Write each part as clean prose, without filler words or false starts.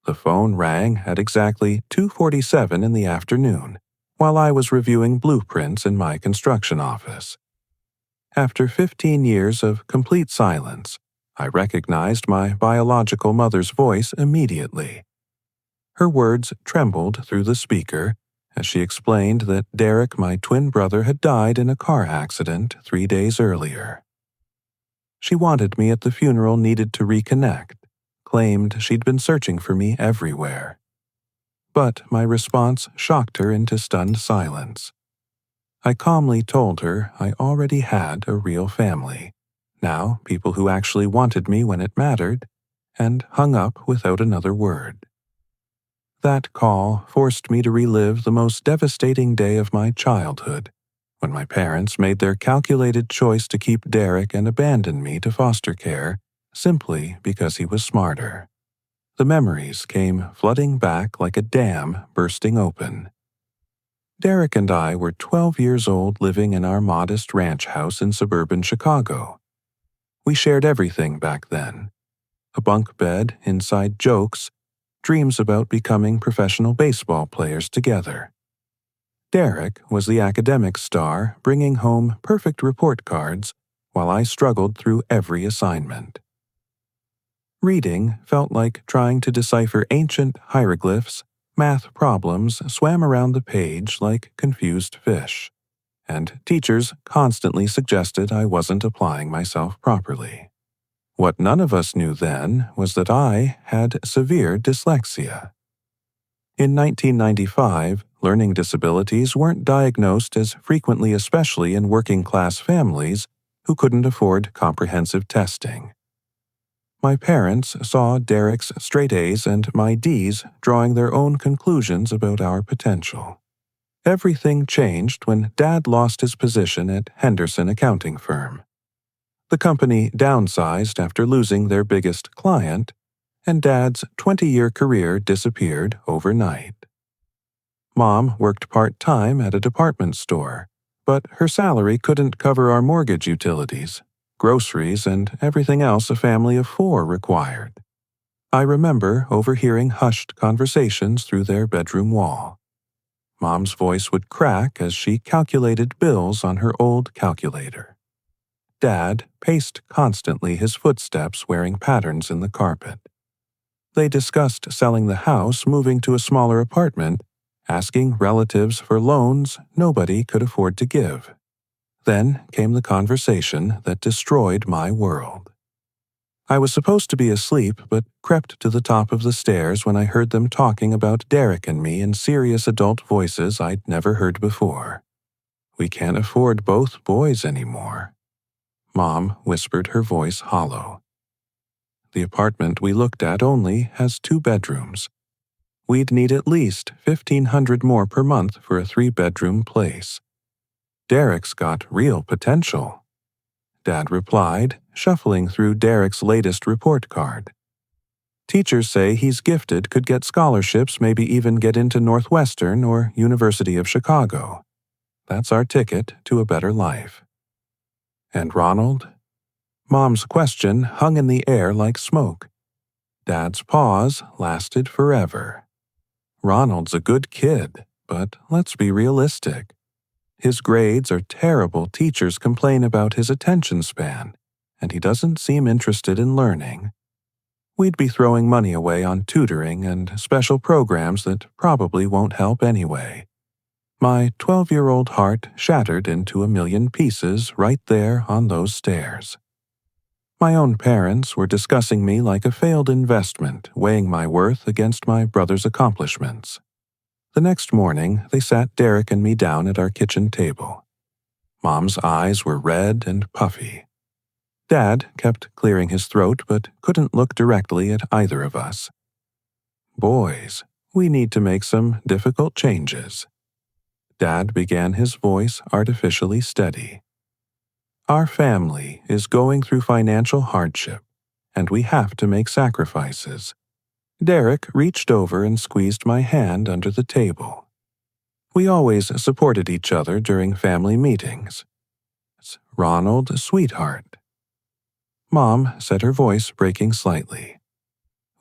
The phone rang at exactly 2:47 in the afternoon, while I was reviewing blueprints in my construction office. After 15 years of complete silence, I recognized my biological mother's voice immediately. Her words trembled through the speaker as she explained that Derek, my twin brother, had died in a car accident 3 days earlier. She wanted me at the funeral, needed to reconnect, claimed she'd been searching for me everywhere. But my response shocked her into stunned silence. I calmly told her I already had a real family, now people who actually wanted me when it mattered, and hung up without another word. That call forced me to relive the most devastating day of my childhood, when my parents made their calculated choice to keep Derek and abandon me to foster care simply because he was smarter. The memories came flooding back like a dam bursting open. Derek and I were 12 years old, living in our modest ranch house in suburban Chicago. We shared everything back then: a bunk bed, inside jokes, dreams about becoming professional baseball players together. Derek was the academic star, bringing home perfect report cards, while I struggled through every assignment. Reading felt like trying to decipher ancient hieroglyphs. Math problems swam around the page like confused fish, and teachers constantly suggested I wasn't applying myself properly. What none of us knew then was that I had severe dyslexia. In 1995, learning disabilities weren't diagnosed as frequently, especially in working-class families who couldn't afford comprehensive testing. My parents saw Derek's straight A's and my D's, drawing their own conclusions about our potential. Everything changed when Dad lost his position at Henderson accounting firm. The company downsized after losing their biggest client, and Dad's 20-year career disappeared overnight. Mom worked part-time at a department store, but her salary couldn't cover our mortgage utilities, groceries, and everything else a family of 4 required. I remember overhearing hushed conversations through their bedroom wall. Mom's voice would crack as she calculated bills on her old calculator. Dad paced constantly, his footsteps wearing patterns in the carpet. They discussed selling the house, moving to a smaller apartment, asking relatives for loans nobody could afford to give. Then came the conversation that destroyed my world. I was supposed to be asleep, but crept to the top of the stairs when I heard them talking about Derek and me in serious adult voices I'd never heard before. "We can't afford both boys anymore," Mom whispered, her voice hollow. "The apartment we looked at only has 2 bedrooms. We'd need at least $1,500 more per month for a 3-bedroom place. Derek's got real potential," Dad replied, shuffling through Derek's latest report card. "Teachers say he's gifted, could get scholarships, maybe even get into Northwestern or University of Chicago. That's our ticket to a better life." "And Ronald?" Mom's question hung in the air like smoke. Dad's pause lasted forever. "Ronald's a good kid, but let's be realistic. His grades are terrible, teachers complain about his attention span, and he doesn't seem interested in learning. We'd be throwing money away on tutoring and special programs that probably won't help anyway." My 12-year-old heart shattered into a million pieces right there on those stairs. My own parents were discussing me like a failed investment, weighing my worth against my brother's accomplishments. The next morning, they sat Derek and me down at our kitchen table. Mom's eyes were red and puffy. Dad kept clearing his throat but couldn't look directly at either of us. "Boys, we need to make some difficult changes." Dad began, his voice artificially steady. "Our family is going through financial hardship, and we have to make sacrifices." Derek reached over and squeezed my hand under the table. "We always supported each other during family meetings. Ronald, sweetheart." Mom said, her voice breaking slightly.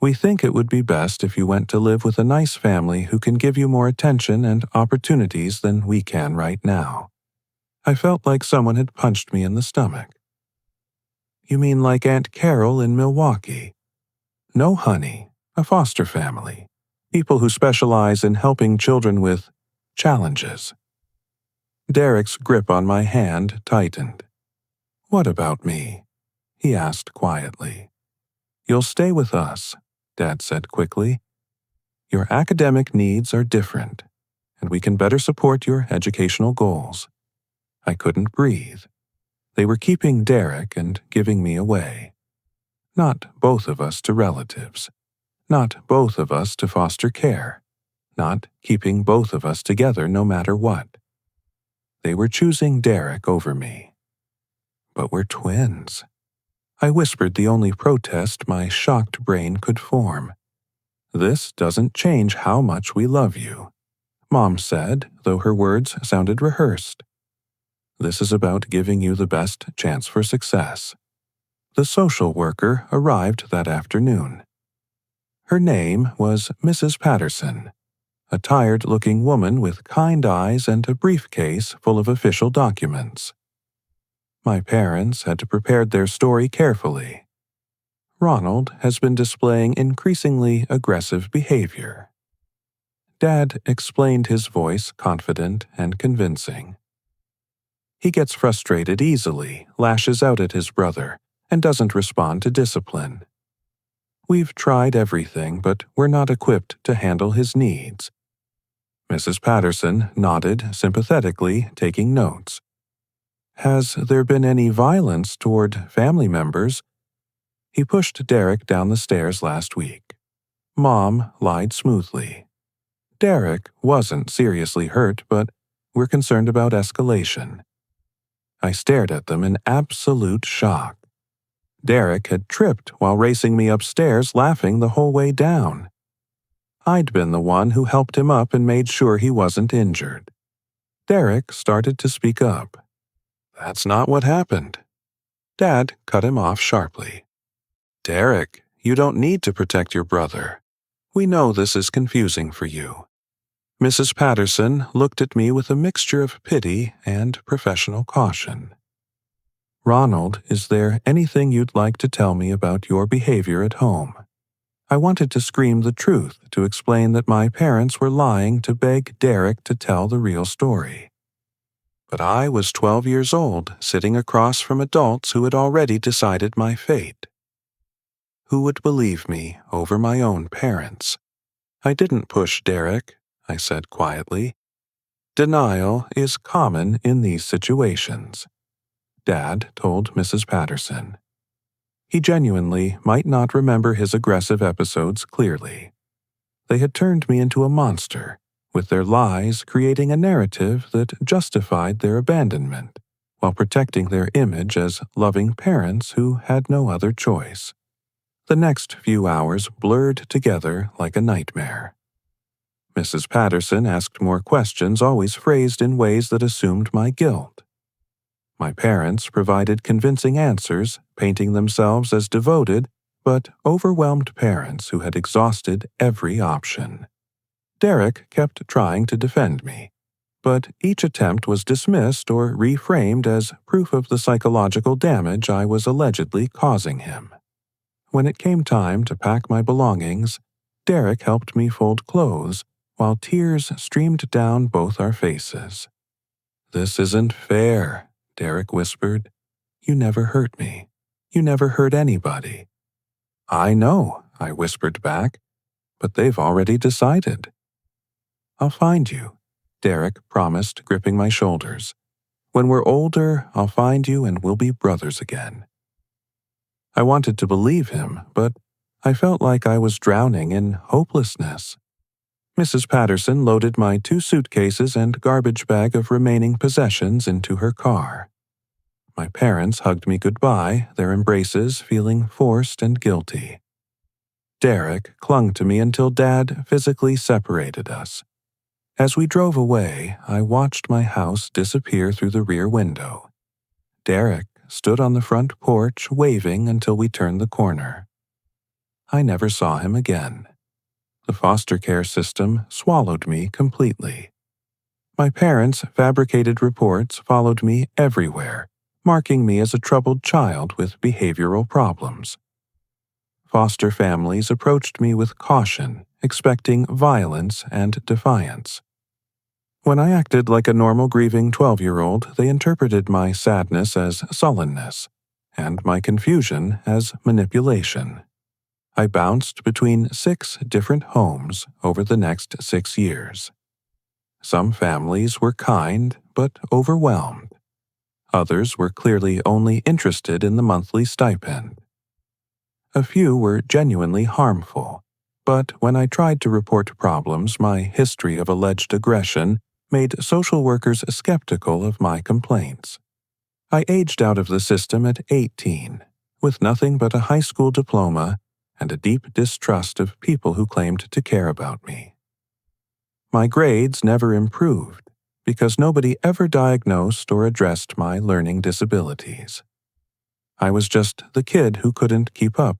We think it would be best if you went to live with a nice family who can give you more attention and opportunities than we can right now. I felt like someone had punched me in the stomach. You mean like Aunt Carol in Milwaukee? No, honey, a foster family. People who specialize in helping children with challenges. Derek's grip on my hand tightened. What about me? He asked quietly. You'll stay with us, Dad said quickly. Your academic needs are different, and we can better support your educational goals. I couldn't breathe. They were keeping Derek and giving me away. Not both of us to relatives. Not both of us to foster care. Not keeping both of us together no matter what. They were choosing Derek over me. But we're twins. I whispered the only protest my shocked brain could form. This doesn't change how much we love you, Mom said, though her words sounded rehearsed. This is about giving you the best chance for success. The social worker arrived that afternoon. Her name was Mrs. Patterson, a tired-looking woman with kind eyes and a briefcase full of official documents. My parents had prepared their story carefully. Ronald has been displaying increasingly aggressive behavior. Dad explained, his voice confident and convincing. He gets frustrated easily, lashes out at his brother, and doesn't respond to discipline. We've tried everything, but we're not equipped to handle his needs. Mrs. Patterson nodded sympathetically, taking notes. Has there been any violence toward family members? He pushed Derek down the stairs last week. Mom lied smoothly. Derek wasn't seriously hurt, but we're concerned about escalation. I stared at them in absolute shock. Derek had tripped while racing me upstairs, laughing the whole way down. I'd been the one who helped him up and made sure he wasn't injured. Derek started to speak up. That's not what happened. Dad cut him off sharply. Derek, you don't need to protect your brother. We know this is confusing for you. Mrs. Patterson looked at me with a mixture of pity and professional caution. Ronald, is there anything you'd like to tell me about your behavior at home? I wanted to scream the truth, to explain that my parents were lying, to beg Derek to tell the real story. But I was 12 years old, sitting across from adults who had already decided my fate. Who would believe me over my own parents? I didn't push Derek, I said quietly. Denial is common in these situations, Dad told Mrs. Patterson. He genuinely might not remember his aggressive episodes clearly. They had turned me into a monster, with their lies creating a narrative that justified their abandonment, while protecting their image as loving parents who had no other choice. The next few hours blurred together like a nightmare. Mrs. Patterson asked more questions, always phrased in ways that assumed my guilt. My parents provided convincing answers, painting themselves as devoted but overwhelmed parents who had exhausted every option. Derek kept trying to defend me, but each attempt was dismissed or reframed as proof of the psychological damage I was allegedly causing him. When it came time to pack my belongings, Derek helped me fold clothes, while tears streamed down both our faces. This isn't fair, Derek whispered. You never hurt me. You never hurt anybody. I know, I whispered back, but they've already decided. I'll find you, Derek promised, gripping my shoulders. When we're older, I'll find you and we'll be brothers again. I wanted to believe him, but I felt like I was drowning in hopelessness. Mrs. Patterson loaded my 2 suitcases and garbage bag of remaining possessions into her car. My parents hugged me goodbye, their embraces feeling forced and guilty. Derek clung to me until Dad physically separated us. As we drove away, I watched my house disappear through the rear window. Derek stood on the front porch, waving until we turned the corner. I never saw him again. The foster care system swallowed me completely. My parents' fabricated reports followed me everywhere, marking me as a troubled child with behavioral problems. Foster families approached me with caution, expecting violence and defiance. When I acted like a normal grieving 12-year-old, they interpreted my sadness as sullenness, and my confusion as manipulation. I bounced between 6 different homes over the next 6 years. Some families were kind but overwhelmed. Others were clearly only interested in the monthly stipend. A few were genuinely harmful, but when I tried to report problems, my history of alleged aggression made social workers skeptical of my complaints. I aged out of the system at 18, with nothing but a high school diploma and a deep distrust of people who claimed to care about me. My grades never improved because nobody ever diagnosed or addressed my learning disabilities. I was just the kid who couldn't keep up,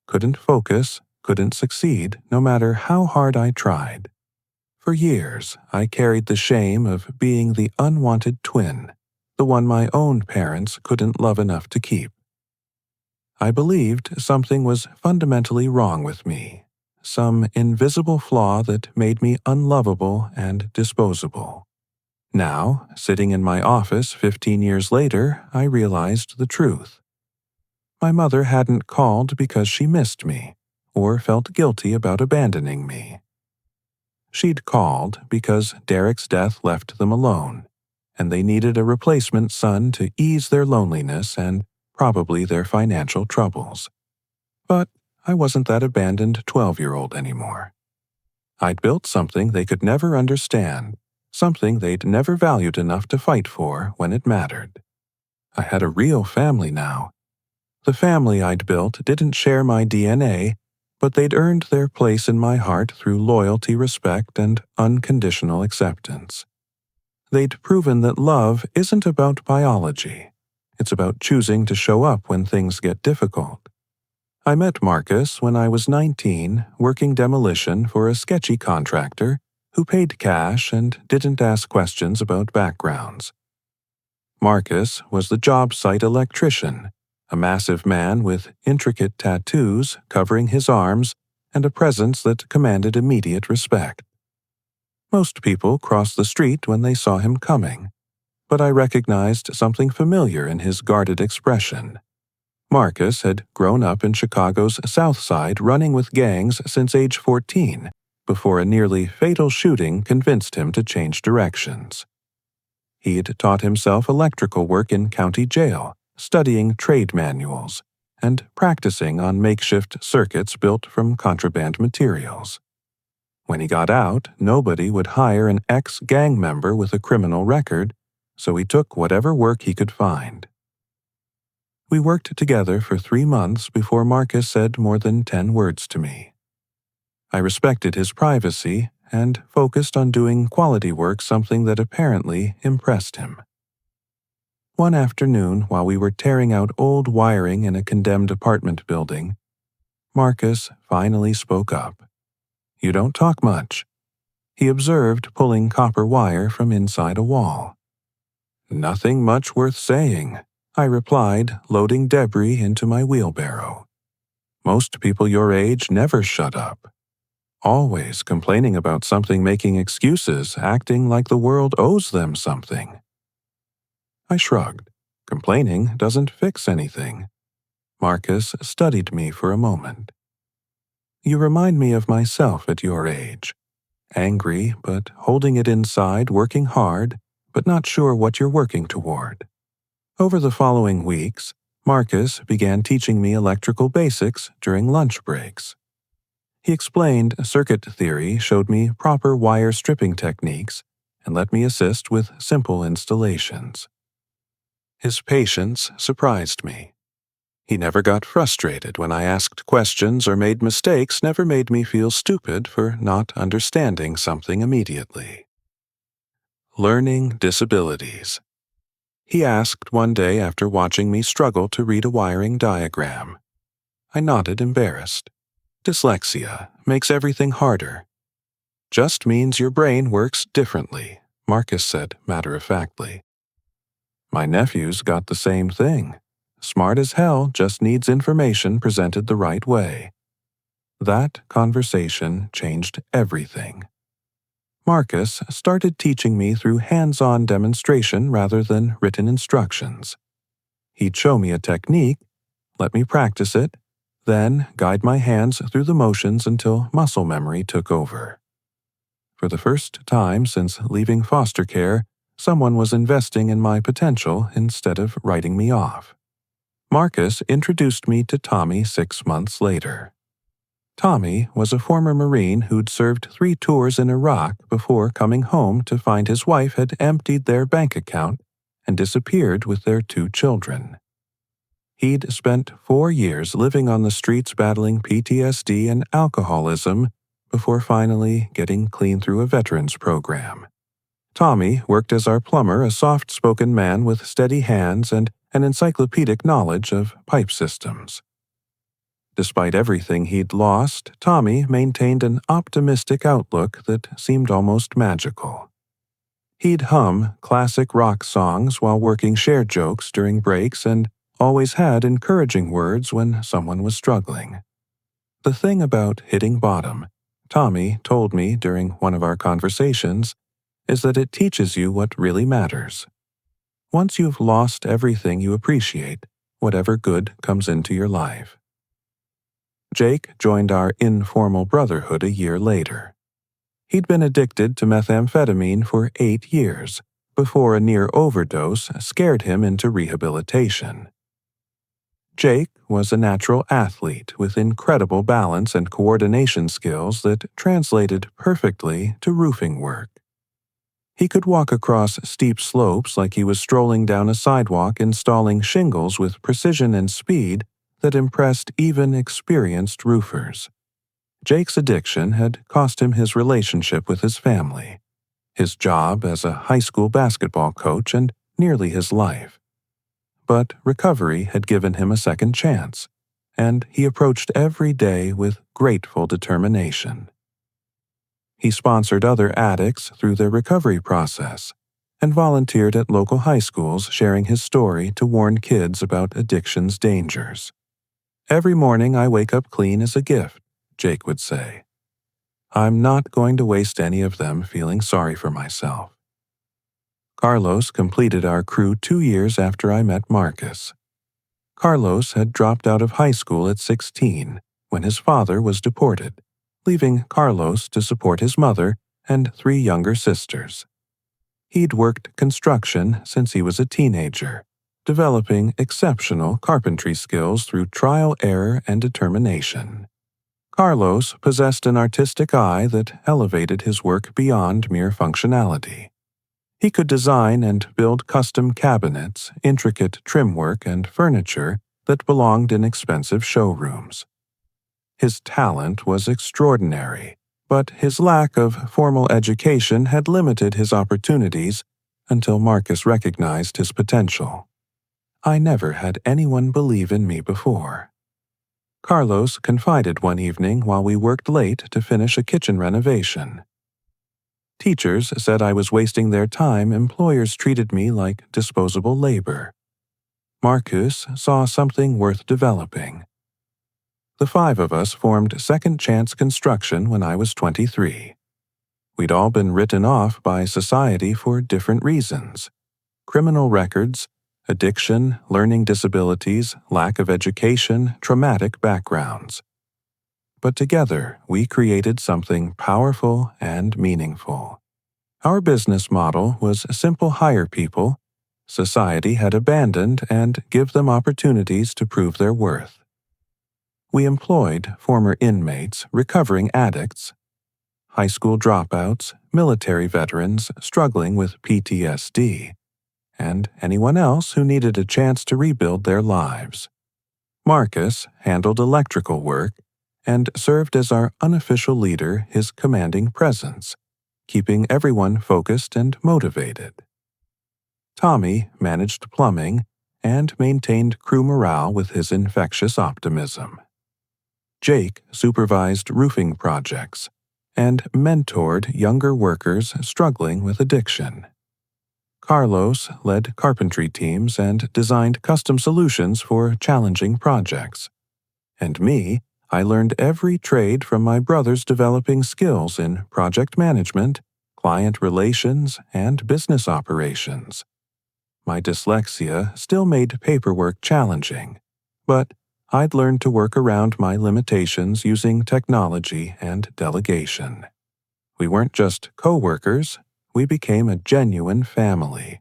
couldn't focus, couldn't succeed, no matter how hard I tried. For years, I carried the shame of being the unwanted twin, the one my own parents couldn't love enough to keep. I believed something was fundamentally wrong with me, some invisible flaw that made me unlovable and disposable. Now, sitting in my office 15 years later, I realized the truth. My mother hadn't called because she missed me, or felt guilty about abandoning me. She'd called because Derek's death left them alone, and they needed a replacement son to ease their loneliness and probably their financial troubles. But I wasn't that abandoned 12-year-old anymore. I'd built something they could never understand, something they'd never valued enough to fight for when it mattered. I had a real family now. The family I'd built didn't share my DNA, but they'd earned their place in my heart through loyalty, respect, and unconditional acceptance. They'd proven that love isn't about biology. It's about choosing to show up when things get difficult. I met Marcus when I was 19, working demolition for a sketchy contractor who paid cash and didn't ask questions about backgrounds. Marcus was the job site electrician, a massive man with intricate tattoos covering his arms and a presence that commanded immediate respect. Most people crossed the street when they saw him coming, but I recognized something familiar in his guarded expression. Marcus had grown up in Chicago's South Side running with gangs since age 14, before a nearly fatal shooting convinced him to change directions. He'd taught himself electrical work in county jail, studying trade manuals, and practicing on makeshift circuits built from contraband materials. When he got out, nobody would hire an ex-gang member with a criminal record, so he took whatever work he could find. We worked together for 3 months before Marcus said more than 10 words to me. I respected his privacy and focused on doing quality work, something that apparently impressed him. One afternoon, while we were tearing out old wiring in a condemned apartment building, Marcus finally spoke up. "You don't talk much," he observed, pulling copper wire from inside a wall. "Nothing much worth saying," I replied, loading debris into my wheelbarrow. "Most people your age never shut up. Always complaining about something, making excuses, acting like the world owes them something." I shrugged. Complaining doesn't fix anything. Marcus studied me for a moment. "You remind me of myself at your age. Angry, but holding it inside, working hard, but not sure what you're working toward." Over the following weeks, Marcus began teaching me electrical basics during lunch breaks. He explained circuit theory, showed me proper wire stripping techniques, and let me assist with simple installations. His patience surprised me. He never got frustrated when I asked questions or made mistakes, never made me feel stupid for not understanding something immediately. Learning disabilities. He asked one day after watching me struggle to read a wiring diagram. I nodded, embarrassed. Dyslexia makes everything harder. Just means your brain works differently, Marcus said matter-of-factly. My nephew's got the same thing. Smart as hell, just needs information presented the right way. That conversation changed everything. Marcus started teaching me through hands-on demonstration rather than written instructions. He'd show me a technique, let me practice it, then guide my hands through the motions until muscle memory took over. For the first time since leaving foster care, someone was investing in my potential instead of writing me off. Marcus introduced me to Tommy 6 months later. Tommy was a former Marine who'd served 3 tours in Iraq before coming home to find his wife had emptied their bank account and disappeared with their 2 children. He'd spent 4 years living on the streets battling PTSD and alcoholism before finally getting clean through a veterans program. Tommy worked as our plumber, a soft-spoken man with steady hands and an encyclopedic knowledge of pipe systems. Despite everything he'd lost, Tommy maintained an optimistic outlook that seemed almost magical. He'd hum classic rock songs while working shared jokes during breaks and always had encouraging words when someone was struggling. The thing about hitting bottom, Tommy told me during one of our conversations, is that it teaches you what really matters. Once you've lost everything you appreciate, whatever good comes into your life. Jake joined our informal brotherhood a year later. He'd been addicted to methamphetamine for 8 years before a near overdose scared him into rehabilitation. Jake was a natural athlete with incredible balance and coordination skills that translated perfectly to roofing work. He could walk across steep slopes like he was strolling down a sidewalk installing shingles with precision and speed that impressed even experienced roofers. Jake's addiction had cost him his relationship with his family, his job as a high school basketball coach, and nearly his life. But recovery had given him a second chance, and he approached every day with grateful determination. He sponsored other addicts through their recovery process and volunteered at local high schools sharing his story to warn kids about addiction's dangers. "Every morning I wake up clean as a gift," Jake would say. "I'm not going to waste any of them feeling sorry for myself." Carlos completed our crew 2 years after I met Marcus. Carlos had dropped out of high school at 16 when his father was deported, leaving Carlos to support his mother and 3 younger sisters. He'd worked construction since he was a teenager, developing exceptional carpentry skills through trial, error, and determination. Carlos possessed an artistic eye that elevated his work beyond mere functionality. He could design and build custom cabinets, intricate trim work, and furniture that belonged in expensive showrooms. His talent was extraordinary, but his lack of formal education had limited his opportunities until Marcus recognized his potential. "I never had anyone believe in me before." Carlos confided one evening while we worked late to finish a kitchen renovation. "Teachers said I was wasting their time. Employers treated me like disposable labor. Marcus saw something worth developing." The 5 of us formed Second Chance Construction when I was 23. We'd all been written off by society for different reasons: criminal records, addiction, learning disabilities, lack of education, traumatic backgrounds. But together, we created something powerful and meaningful. Our business model was simple: hire people society had abandoned and give them opportunities to prove their worth. We employed former inmates, recovering addicts, high school dropouts, military veterans struggling with PTSD, and anyone else who needed a chance to rebuild their lives. Marcus handled electrical work and served as our unofficial leader, his commanding presence, keeping everyone focused and motivated. Tommy managed plumbing and maintained crew morale with his infectious optimism. Jake supervised roofing projects and mentored younger workers struggling with addiction. Carlos led carpentry teams and designed custom solutions for challenging projects. And me, I learned every trade from my brothers developing skills in project management, client relations, and business operations. My dyslexia still made paperwork challenging, but I'd learned to work around my limitations using technology and delegation. We weren't just co-workers, we became a genuine family.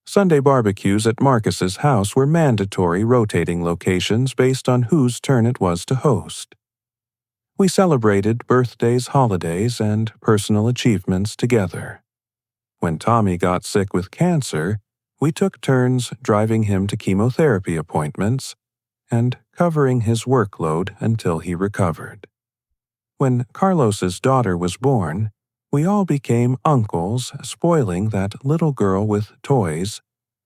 Sunday barbecues at Marcus's house were mandatory rotating locations based on whose turn it was to host. We celebrated birthdays, holidays, and personal achievements together. When Tommy got sick with cancer, we took turns driving him to chemotherapy appointments and covering his workload until he recovered. When Carlos's daughter was born, we all became uncles, spoiling that little girl with toys,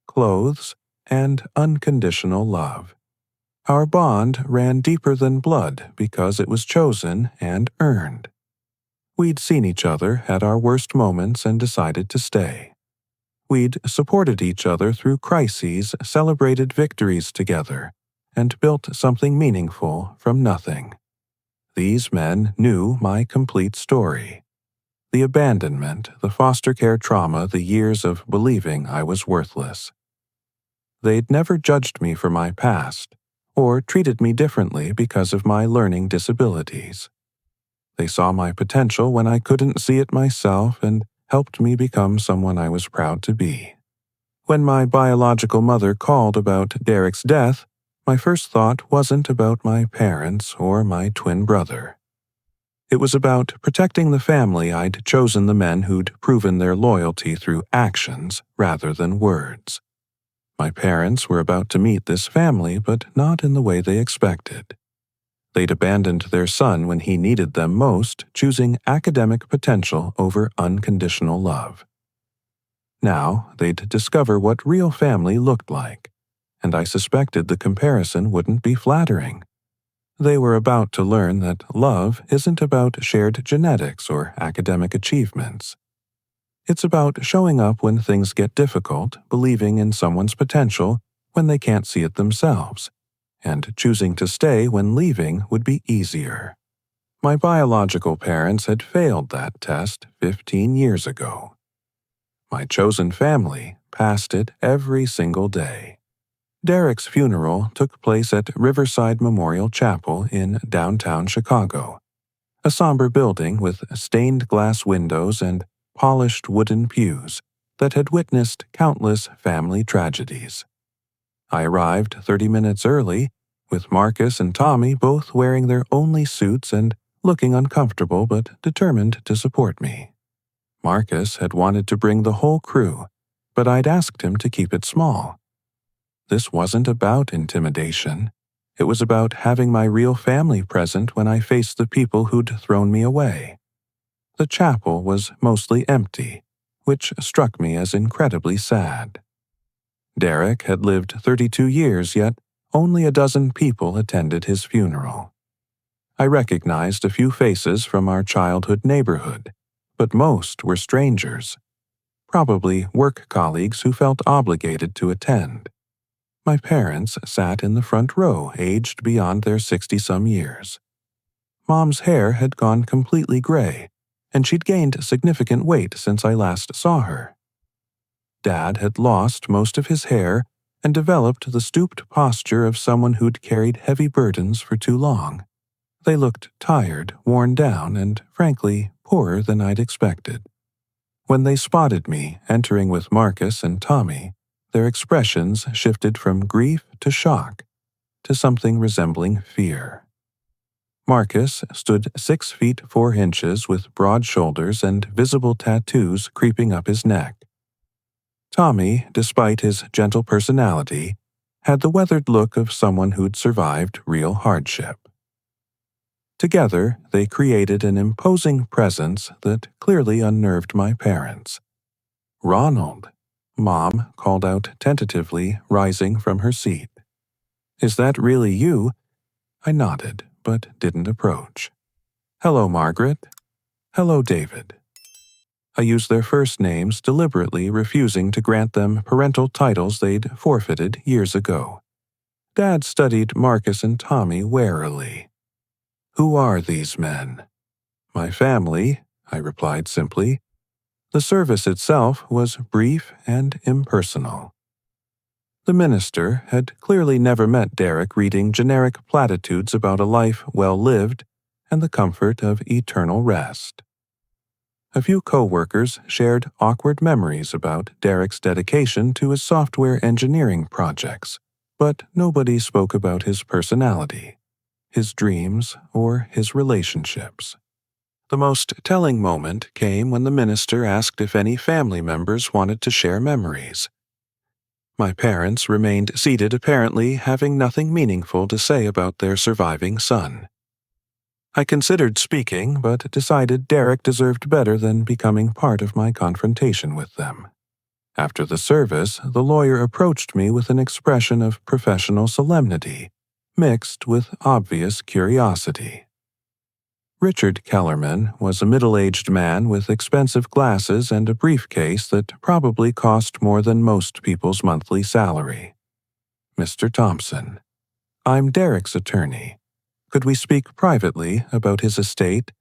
clothes, and unconditional love. Our bond ran deeper than blood because it was chosen and earned. We'd seen each other at our worst moments and decided to stay. We'd supported each other through crises, celebrated victories together, and built something meaningful from nothing. These men knew my complete story. The abandonment, the foster care trauma, the years of believing I was worthless. They'd never judged me for my past, or treated me differently because of my learning disabilities. They saw my potential when I couldn't see it myself and helped me become someone I was proud to be. When my biological mother called about Derek's death, my first thought wasn't about my parents or my twin brother. It was about protecting the family I'd chosen, the men who'd proven their loyalty through actions rather than words. My parents were about to meet this family, but not in the way they expected. They'd abandoned their son when he needed them most, choosing academic potential over unconditional love. Now they'd discover what real family looked like, and I suspected the comparison wouldn't be flattering. They were about to learn that love isn't about shared genetics or academic achievements. It's about showing up when things get difficult, believing in someone's potential when they can't see it themselves, and choosing to stay when leaving would be easier. My biological parents had failed that test 15 years ago. My chosen family passed it every single day. Derek's funeral took place at Riverside Memorial Chapel in downtown Chicago, a somber building with stained glass windows and polished wooden pews that had witnessed countless family tragedies. I arrived 30 minutes early, with Marcus and Tommy both wearing their only suits and looking uncomfortable but determined to support me. Marcus had wanted to bring the whole crew, but I'd asked him to keep it small. This wasn't about intimidation. It was about having my real family present when I faced the people who'd thrown me away. The chapel was mostly empty, which struck me as incredibly sad. Derek had lived 32 years, yet only a dozen people attended his funeral. I recognized a few faces from our childhood neighborhood, but most were strangers, probably work colleagues who felt obligated to attend. My parents sat in the front row, aged beyond their 60-some years. Mom's hair had gone completely gray, and she'd gained significant weight since I last saw her. Dad had lost most of his hair and developed the stooped posture of someone who'd carried heavy burdens for too long. They looked tired, worn down, and, frankly, poorer than I'd expected. When they spotted me entering with Marcus and Tommy, their expressions shifted from grief to shock, to something resembling fear. Marcus stood 6 feet 4 inches with broad shoulders and visible tattoos creeping up his neck. Tommy, despite his gentle personality, had the weathered look of someone who'd survived real hardship. Together, they created an imposing presence that clearly unnerved my parents. "Ronald," Mom called out tentatively, rising from her seat. "Is that really you?" I nodded, but didn't approach. "Hello, Margaret." "Hello, David." I used their first names, deliberately refusing to grant them parental titles they'd forfeited years ago. Dad studied Marcus and Tommy warily. "Who are these men?" "My family," I replied simply. The service itself was brief and impersonal. The minister had clearly never met Derek reading generic platitudes about a life well lived and the comfort of eternal rest. A few co-workers shared awkward memories about Derek's dedication to his software engineering projects, but nobody spoke about his personality, his dreams, or his relationships. The most telling moment came when the minister asked if any family members wanted to share memories. My parents remained seated, apparently having nothing meaningful to say about their surviving son. I considered speaking, but decided Derek deserved better than becoming part of my confrontation with them. After the service, the lawyer approached me with an expression of professional solemnity, mixed with obvious curiosity. Richard Kellerman was a middle-aged man with expensive glasses and a briefcase that probably cost more than most people's monthly salary. "Mr. Thompson, I'm Derek's attorney. Could we speak privately about his estate?"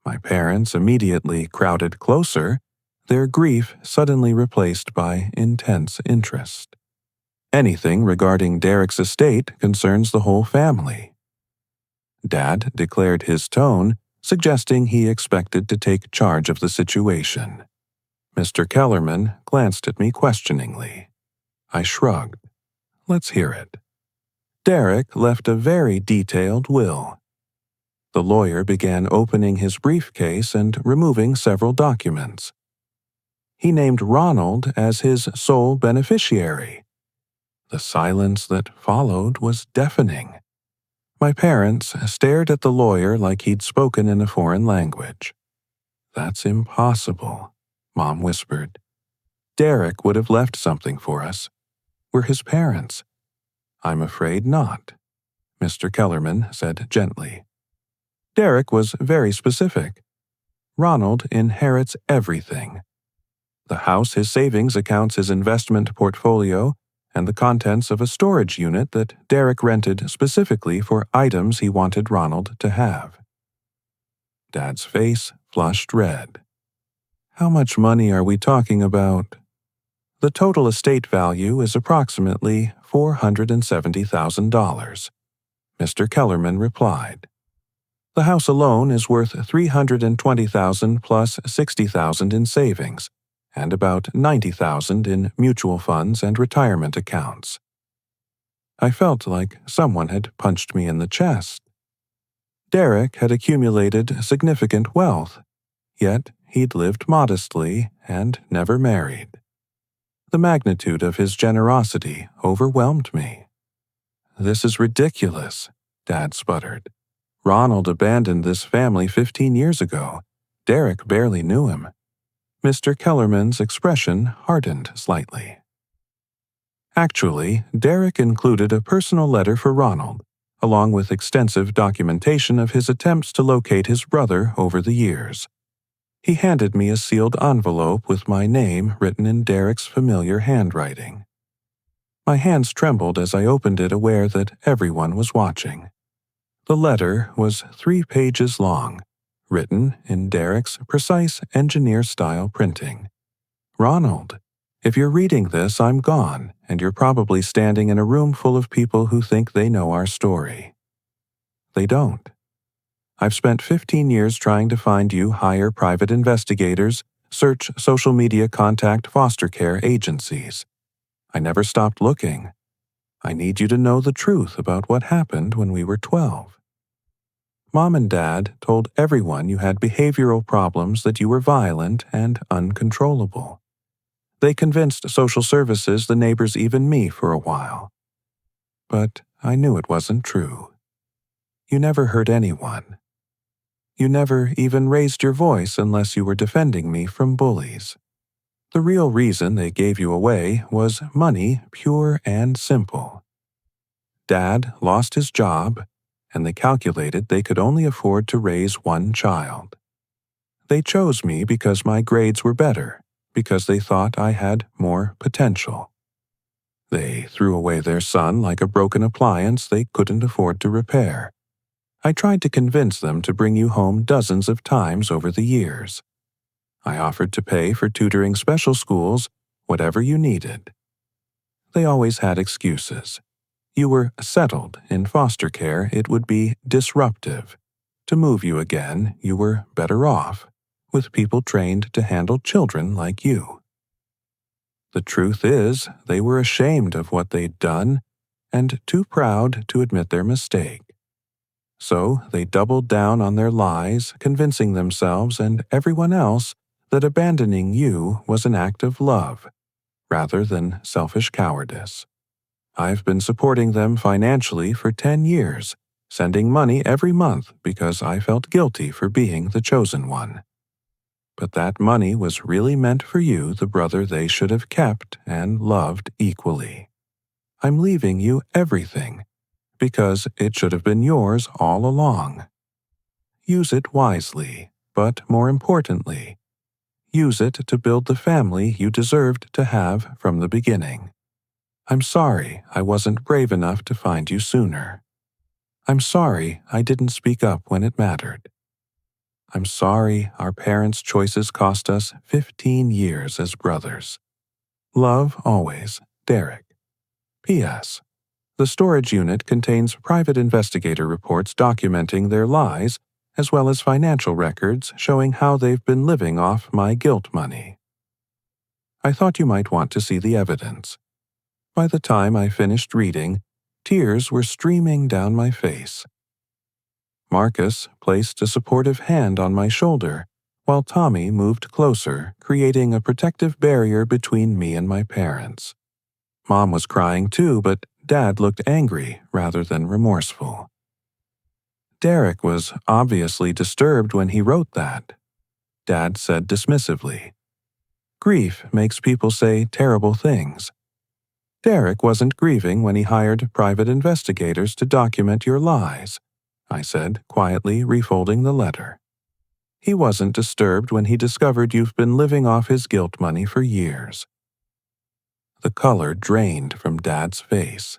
My parents immediately crowded closer, their grief suddenly replaced by intense interest. "Anything regarding Derek's estate concerns the whole family." Dad declared his tone, suggesting he expected to take charge of the situation. Mr. Kellerman glanced at me questioningly. I shrugged. "Let's hear it." "Derek left a very detailed will." The lawyer began opening his briefcase and removing several documents. He named Ronald as his sole beneficiary. The silence that followed was deafening. My parents stared at the lawyer like he'd spoken in a foreign language. "That's impossible," Mom whispered. "Derek would have left something for us. We're his parents." "I'm afraid not," Mr. Kellerman said gently. Derek was very specific. Ronald inherits everything. The house, his savings accounts, his investment portfolio, and the contents of a storage unit that Derek rented specifically for items he wanted Ronald to have. Dad's face flushed red. "How much money are we talking about?" "The total estate value is approximately $470,000, Mr. Kellerman replied. "The house alone is worth $320,000 plus $60,000 in savings, and about $90,000 in mutual funds and retirement accounts." I felt like someone had punched me in the chest. Derek had accumulated significant wealth, yet he'd lived modestly and never married. The magnitude of his generosity overwhelmed me. "This is ridiculous," Dad sputtered. "Ronald abandoned this family 15 years ago. Derek barely knew him." Mr. Kellerman's expression hardened slightly. Actually, Derek included a personal letter for Ronald, along with extensive documentation of his attempts to locate his brother over the years. He handed me a sealed envelope with my name written in Derek's familiar handwriting. My hands trembled as I opened it, aware that everyone was watching. The letter was 3 pages long, written in Derek's precise engineer-style printing. "Ronald, if you're reading this, I'm gone, and you're probably standing in a room full of people who think they know our story. They don't. I've spent 15 years trying to find you, hire private investigators, search social media, contact foster care agencies. I never stopped looking. I need you to know the truth about what happened when we were 12. Mom and Dad told everyone you had behavioral problems, that you were violent and uncontrollable. They convinced social services, the neighbors, even me for a while. But I knew it wasn't true. You never hurt anyone. You never even raised your voice unless you were defending me from bullies. The real reason they gave you away was money, pure and simple. Dad lost his job, and they calculated they could only afford to raise one child. They chose me because my grades were better, because they thought I had more potential. They threw away their son like a broken appliance they couldn't afford to repair. I tried to convince them to bring you home dozens of times over the years. I offered to pay for tutoring special schools, whatever you needed. They always had excuses. You were settled in foster care, it would be disruptive. To move you again, you were better off, with people trained to handle children like you. The truth is, they were ashamed of what they'd done and too proud to admit their mistake. So they doubled down on their lies, convincing themselves and everyone else that abandoning you was an act of love, rather than selfish cowardice. I've been supporting them financially for 10 years, sending money every month because I felt guilty for being the chosen one. But that money was really meant for you, the brother they should have kept and loved equally. I'm leaving you everything, because it should have been yours all along. Use it wisely, but more importantly, use it to build the family you deserved to have from the beginning. I'm sorry I wasn't brave enough to find you sooner. I'm sorry I didn't speak up when it mattered. I'm sorry our parents' choices cost us 15 years as brothers. Love always, Derek. P.S. The storage unit contains private investigator reports documenting their lies, as well as financial records showing how they've been living off my guilt money. I thought you might want to see the evidence. By the time I finished reading, tears were streaming down my face. Marcus placed a supportive hand on my shoulder, while Tommy moved closer, creating a protective barrier between me and my parents. Mom was crying too, but Dad looked angry rather than remorseful. Derek was obviously disturbed when he wrote that. Dad said dismissively, "Grief makes people say terrible things." Derek wasn't grieving when he hired private investigators to document your lies, I said, quietly refolding the letter. He wasn't disturbed when he discovered you've been living off his guilt money for years. The color drained from Dad's face.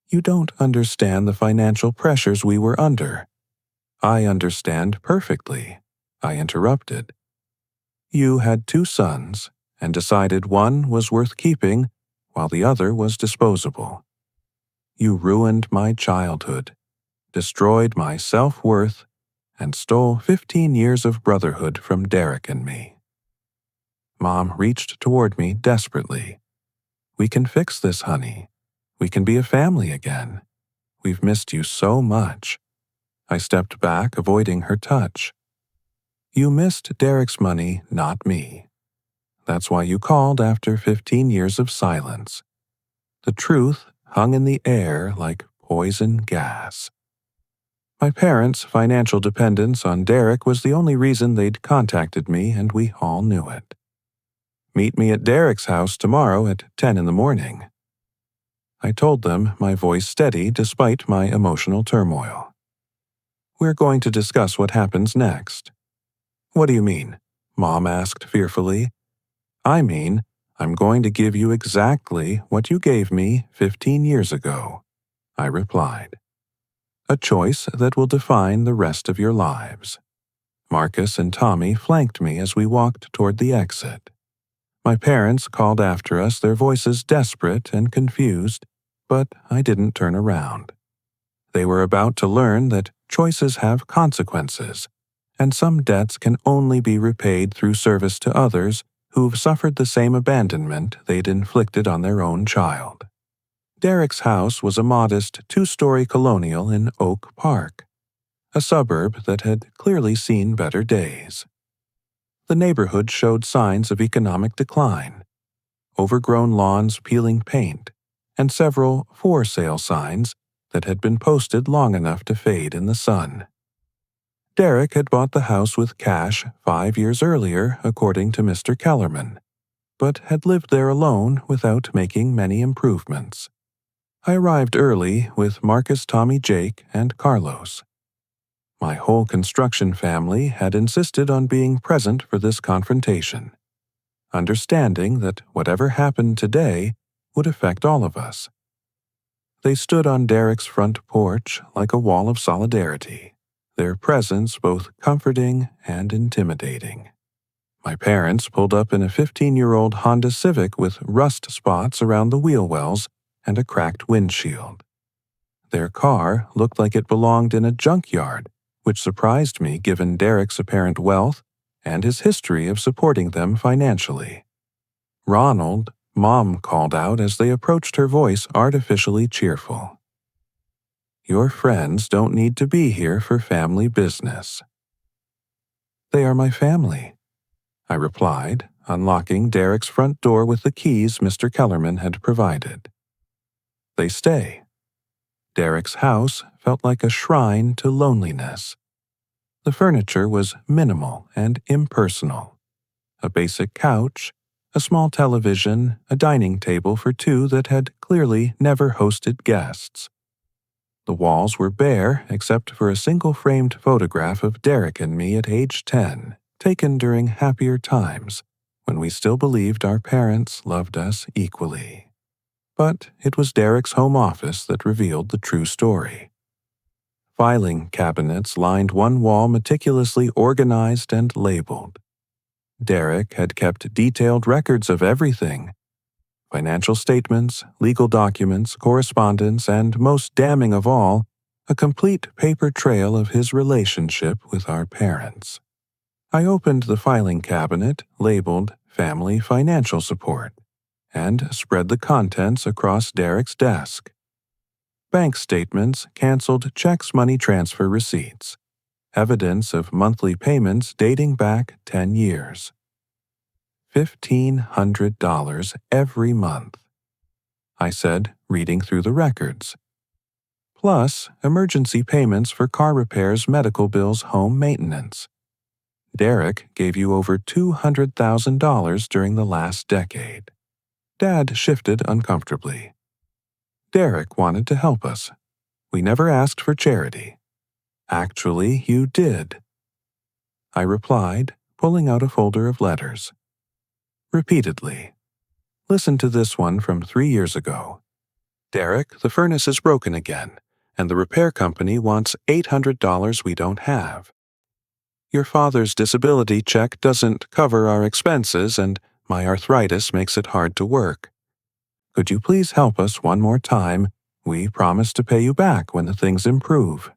You don't understand the financial pressures we were under. I understand perfectly, I interrupted. You had 2 sons and decided one was worth keeping while the other was disposable. You ruined my childhood, destroyed my self-worth, and stole 15 years of brotherhood from Derek and me. Mom reached toward me desperately. We can fix this, honey. We can be a family again. We've missed you so much. I stepped back, avoiding her touch. You missed Derek's money, not me. That's why you called after 15 years of silence. The truth hung in the air like poison gas. My parents' financial dependence on Derek was the only reason they'd contacted me, and we all knew it. Meet me at Derek's house tomorrow at 10 in the morning. I told them, my voice steady despite my emotional turmoil. We're going to discuss what happens next. What do you mean? Mom asked fearfully. I mean, I'm going to give you exactly what you gave me 15 years ago, I replied. A choice that will define the rest of your lives. Marcus and Tommy flanked me as we walked toward the exit. My parents called after us, their voices desperate and confused, but I didn't turn around. They were about to learn that choices have consequences, and some debts can only be repaid through service to others who've suffered the same abandonment they'd inflicted on their own child. Derek's house was a modest 2-story colonial in Oak Park, a suburb that had clearly seen better days. The neighborhood showed signs of economic decline, overgrown lawns peeling paint, and several for sale signs that had been posted long enough to fade in the sun. Derek had bought the house with cash 5 years earlier, according to Mr. Kellerman, but had lived there alone without making many improvements. I arrived early with Marcus, Tommy, Jake, and Carlos. My whole construction family had insisted on being present for this confrontation, understanding that whatever happened today would affect all of us. They stood on Derek's front porch like a wall of solidarity, their presence both comforting and intimidating. My parents pulled up in a 15-year-old Honda Civic with rust spots around the wheel wells and a cracked windshield. Their car looked like it belonged in a junkyard, which surprised me given Derek's apparent wealth and his history of supporting them financially. "Ronald," Mom called out as they approached, her voice artificially cheerful. "Your friends don't need to be here for family business." "They are my family," I replied, unlocking Derek's front door with the keys Mr. Kellerman had provided. "They stay." Derek's house felt like a shrine to loneliness. The furniture was minimal and impersonal. A basic couch, a small television, a dining table for two that had clearly never hosted guests. The walls were bare except for a single-framed photograph of Derek and me at age 10, taken during happier times, when we still believed our parents loved us equally. But it was Derek's home office that revealed the true story. Filing cabinets lined one wall, meticulously organized and labeled. Derek had kept detailed records of everything: financial statements, legal documents, correspondence, and most damning of all, a complete paper trail of his relationship with our parents. I opened the filing cabinet labeled Family Financial Support and spread the contents across Derek's desk. Bank statements, canceled checks, money transfer receipts, evidence of monthly payments dating back 10 years. $1,500 every month, I said, reading through the records. Plus, emergency payments for car repairs, medical bills, home maintenance. Derek gave you over $200,000 during the last decade. Dad shifted uncomfortably. Derek wanted to help us. We never asked for charity. Actually, you did. I replied, pulling out a folder of letters. Repeatedly. Listen to this one from 3 years ago. "Derek, the furnace is broken again, and the repair company wants $800 we don't have. Your father's disability check doesn't cover our expenses, and my arthritis makes it hard to work. Could you please help us one more time? We promise to pay you back when the things improve."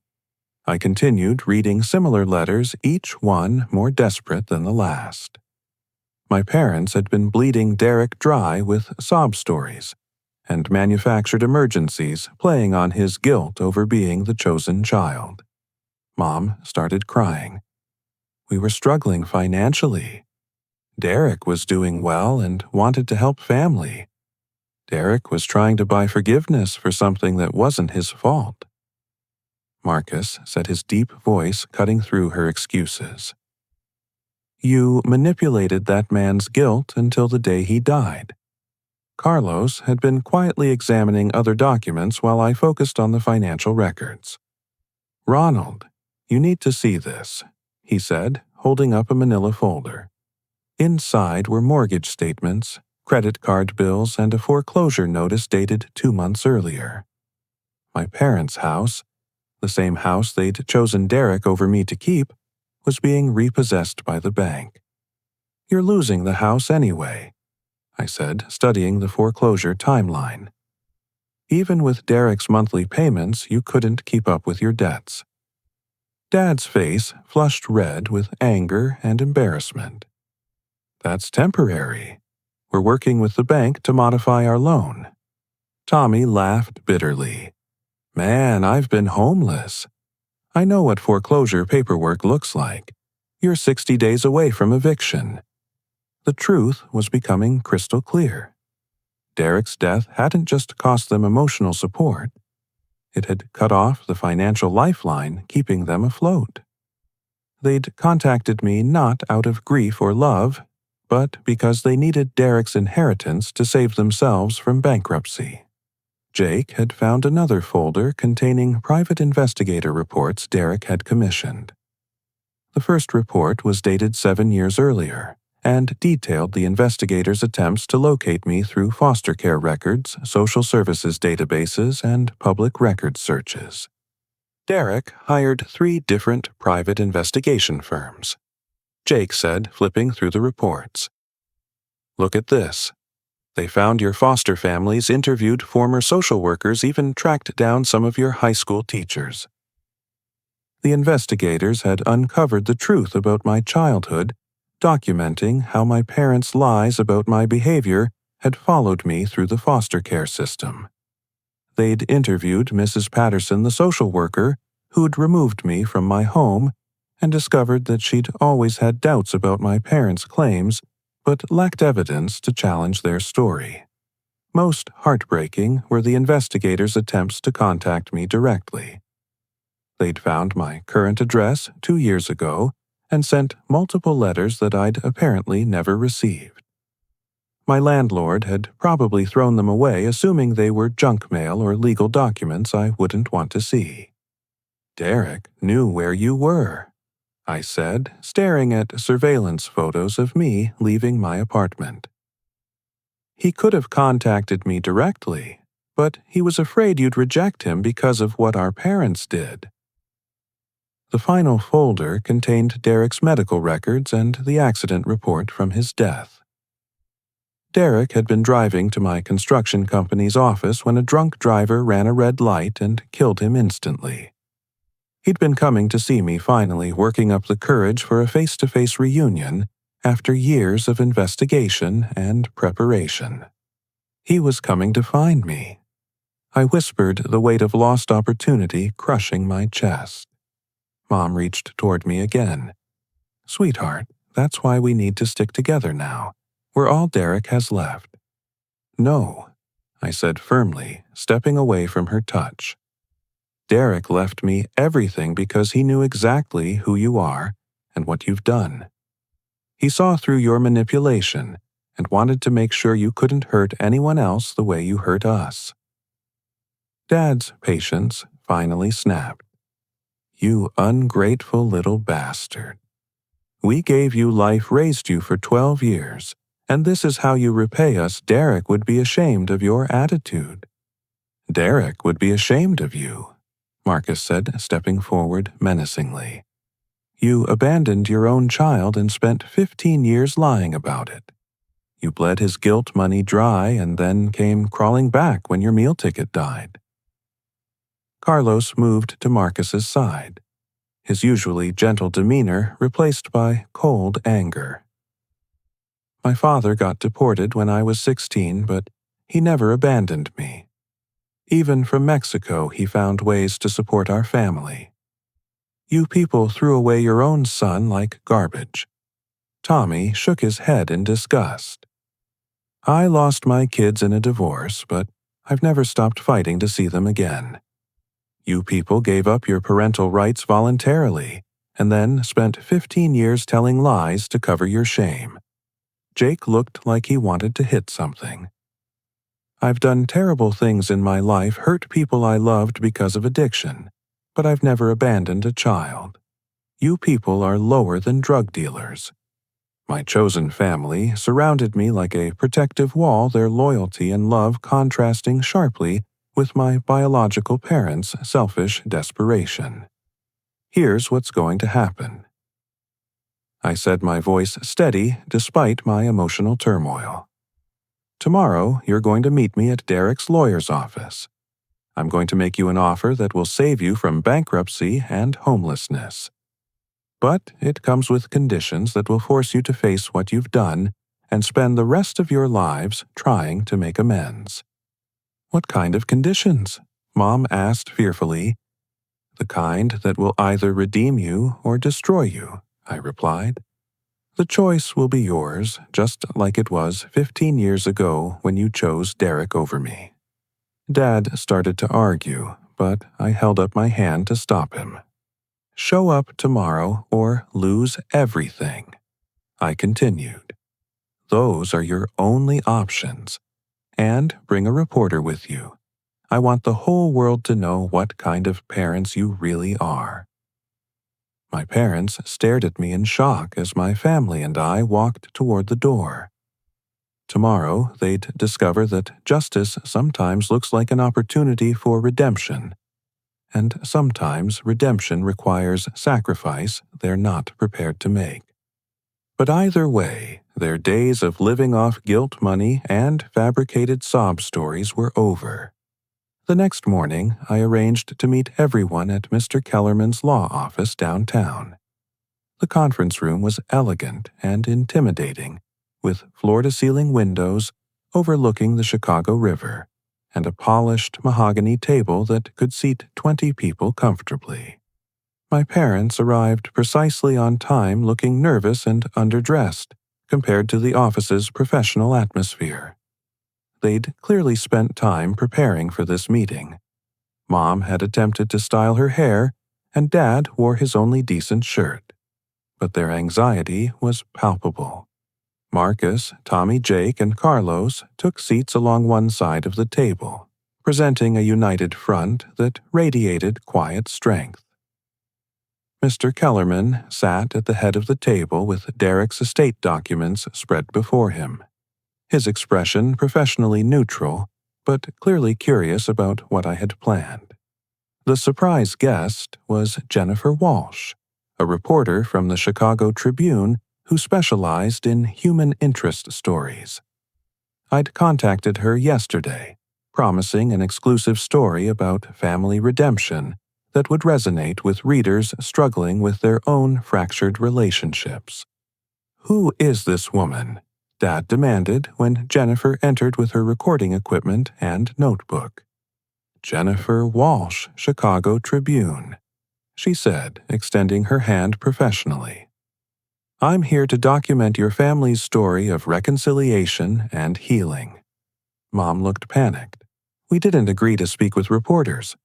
I continued reading similar letters, each one more desperate than the last. My parents had been bleeding Derek dry with sob stories and manufactured emergencies playing on his guilt over being the chosen child. Mom started crying. We were struggling financially. Derek was doing well and wanted to help family. Derek was trying to buy forgiveness for something that wasn't his fault. Marcus said, his deep voice cutting through her excuses. "You manipulated that man's guilt until the day he died." Carlos had been quietly examining other documents while I focused on the financial records. "Ronald, you need to see this," he said, holding up a manila folder. Inside were mortgage statements, credit card bills, and a foreclosure notice dated 2 months earlier. My parents' house, the same house they'd chosen Derek over me to keep, was being repossessed by the bank. "You're losing the house anyway," I said, studying the foreclosure timeline. "Even with Derek's monthly payments, you couldn't keep up with your debts." Dad's face flushed red with anger and embarrassment. "That's temporary. We're working with the bank to modify our loan." Tommy laughed bitterly. "Man, I've been homeless. I know what foreclosure paperwork looks like. You're 60 days away from eviction." The truth was becoming crystal clear. Derek's death hadn't just cost them emotional support. It had cut off the financial lifeline keeping them afloat. They'd contacted me not out of grief or love, but because they needed Derek's inheritance to save themselves from bankruptcy. Jake had found another folder containing private investigator reports Derek had commissioned. The first report was dated 7 years earlier and detailed the investigators' attempts to locate me through foster care records, social services databases, and public records searches. Derek hired 3 different private investigation firms. Jake said, flipping through the reports. "Look at this. They found your foster families, interviewed former social workers, even tracked down some of your high school teachers." The investigators had uncovered the truth about my childhood, documenting how my parents' lies about my behavior had followed me through the foster care system. They'd interviewed Mrs. Patterson, the social worker, who'd removed me from my home, and discovered that she'd always had doubts about my parents' claims, but lacked evidence to challenge their story. Most heartbreaking were the investigators' attempts to contact me directly. They'd found my current address 2 years ago and sent multiple letters that I'd apparently never received. My landlord had probably thrown them away, assuming they were junk mail or legal documents I wouldn't want to see. "Derek knew where you were," I said, staring at surveillance photos of me leaving my apartment. "He could have contacted me directly, but he was afraid you'd reject him because of what our parents did." The final folder contained Derek's medical records and the accident report from his death. Derek had been driving to my construction company's office when a drunk driver ran a red light and killed him instantly. He'd been coming to see me finally, working up the courage for a face-to-face reunion after years of investigation and preparation. He was coming to find me. I whispered, the weight of lost opportunity crushing my chest. Mom reached toward me again. "Sweetheart, that's why we need to stick together now. We're all Derek has left." "No," I said firmly, stepping away from her touch. "Derek left me everything because he knew exactly who you are and what you've done. He saw through your manipulation and wanted to make sure you couldn't hurt anyone else the way you hurt us." Dad's patience finally snapped. "You ungrateful little bastard. We gave you life, raised you for 12 years, and this is how you repay us. Derek would be ashamed of your attitude." "Derek would be ashamed of you," Marcus said, stepping forward menacingly. "You abandoned your own child and spent 15 years lying about it. You bled his guilt money dry and then came crawling back when your meal ticket died." Carlos moved to Marcus's side, his usually gentle demeanor replaced by cold anger. "My father got deported when I was 16, but he never abandoned me. Even from Mexico, he found ways to support our family. You people threw away your own son like garbage." Tommy shook his head in disgust. "I lost my kids in a divorce, but I've never stopped fighting to see them again. You people gave up your parental rights voluntarily, and then spent 15 years telling lies to cover your shame." Jake looked like he wanted to hit something. "I've done terrible things in my life, hurt people I loved because of addiction, but I've never abandoned a child. You people are lower than drug dealers. My chosen family surrounded me like a protective wall, their loyalty and love contrasting sharply with my biological parents' selfish desperation. Here's what's going to happen." I said, my voice steady despite my emotional turmoil. "Tomorrow, you're going to meet me at Derek's lawyer's office. I'm going to make you an offer that will save you from bankruptcy and homelessness. But it comes with conditions that will force you to face what you've done and spend the rest of your lives trying to make amends." "What kind of conditions?" Mom asked fearfully. "The kind that will either redeem you or destroy you," I replied. "The choice will be yours, just like it was 15 years ago when you chose Derek over me." Dad started to argue, but I held up my hand to stop him. "Show up tomorrow or lose everything," I continued. "Those are your only options. And bring a reporter with you. I want the whole world to know what kind of parents you really are." My parents stared at me in shock as my family and I walked toward the door. Tomorrow, they'd discover that justice sometimes looks like an opportunity for redemption, and sometimes redemption requires sacrifice they're not prepared to make. But either way, their days of living off guilt money and fabricated sob stories were over. The next morning, I arranged to meet everyone at Mr. Kellerman's law office downtown. The conference room was elegant and intimidating, with floor-to-ceiling windows overlooking the Chicago River, and a polished mahogany table that could seat 20 people comfortably. My parents arrived precisely on time, looking nervous and underdressed compared to the office's professional atmosphere. They'd clearly spent time preparing for this meeting. Mom had attempted to style her hair, and Dad wore his only decent shirt. But their anxiety was palpable. Marcus, Tommy, Jake, and Carlos took seats along one side of the table, presenting a united front that radiated quiet strength. Mr. Kellerman sat at the head of the table with Derek's estate documents spread before him, his expression professionally neutral, but clearly curious about what I had planned. The surprise guest was Jennifer Walsh, a reporter from the Chicago Tribune who specialized in human interest stories. I'd contacted her yesterday, promising an exclusive story about family redemption that would resonate with readers struggling with their own fractured relationships. "Who is this woman?" Dad demanded when Jennifer entered with her recording equipment and notebook. "Jennifer Walsh, Chicago Tribune," she said, extending her hand professionally. "I'm here to document your family's story of reconciliation and healing." Mom looked panicked. "We didn't agree to speak with reporters."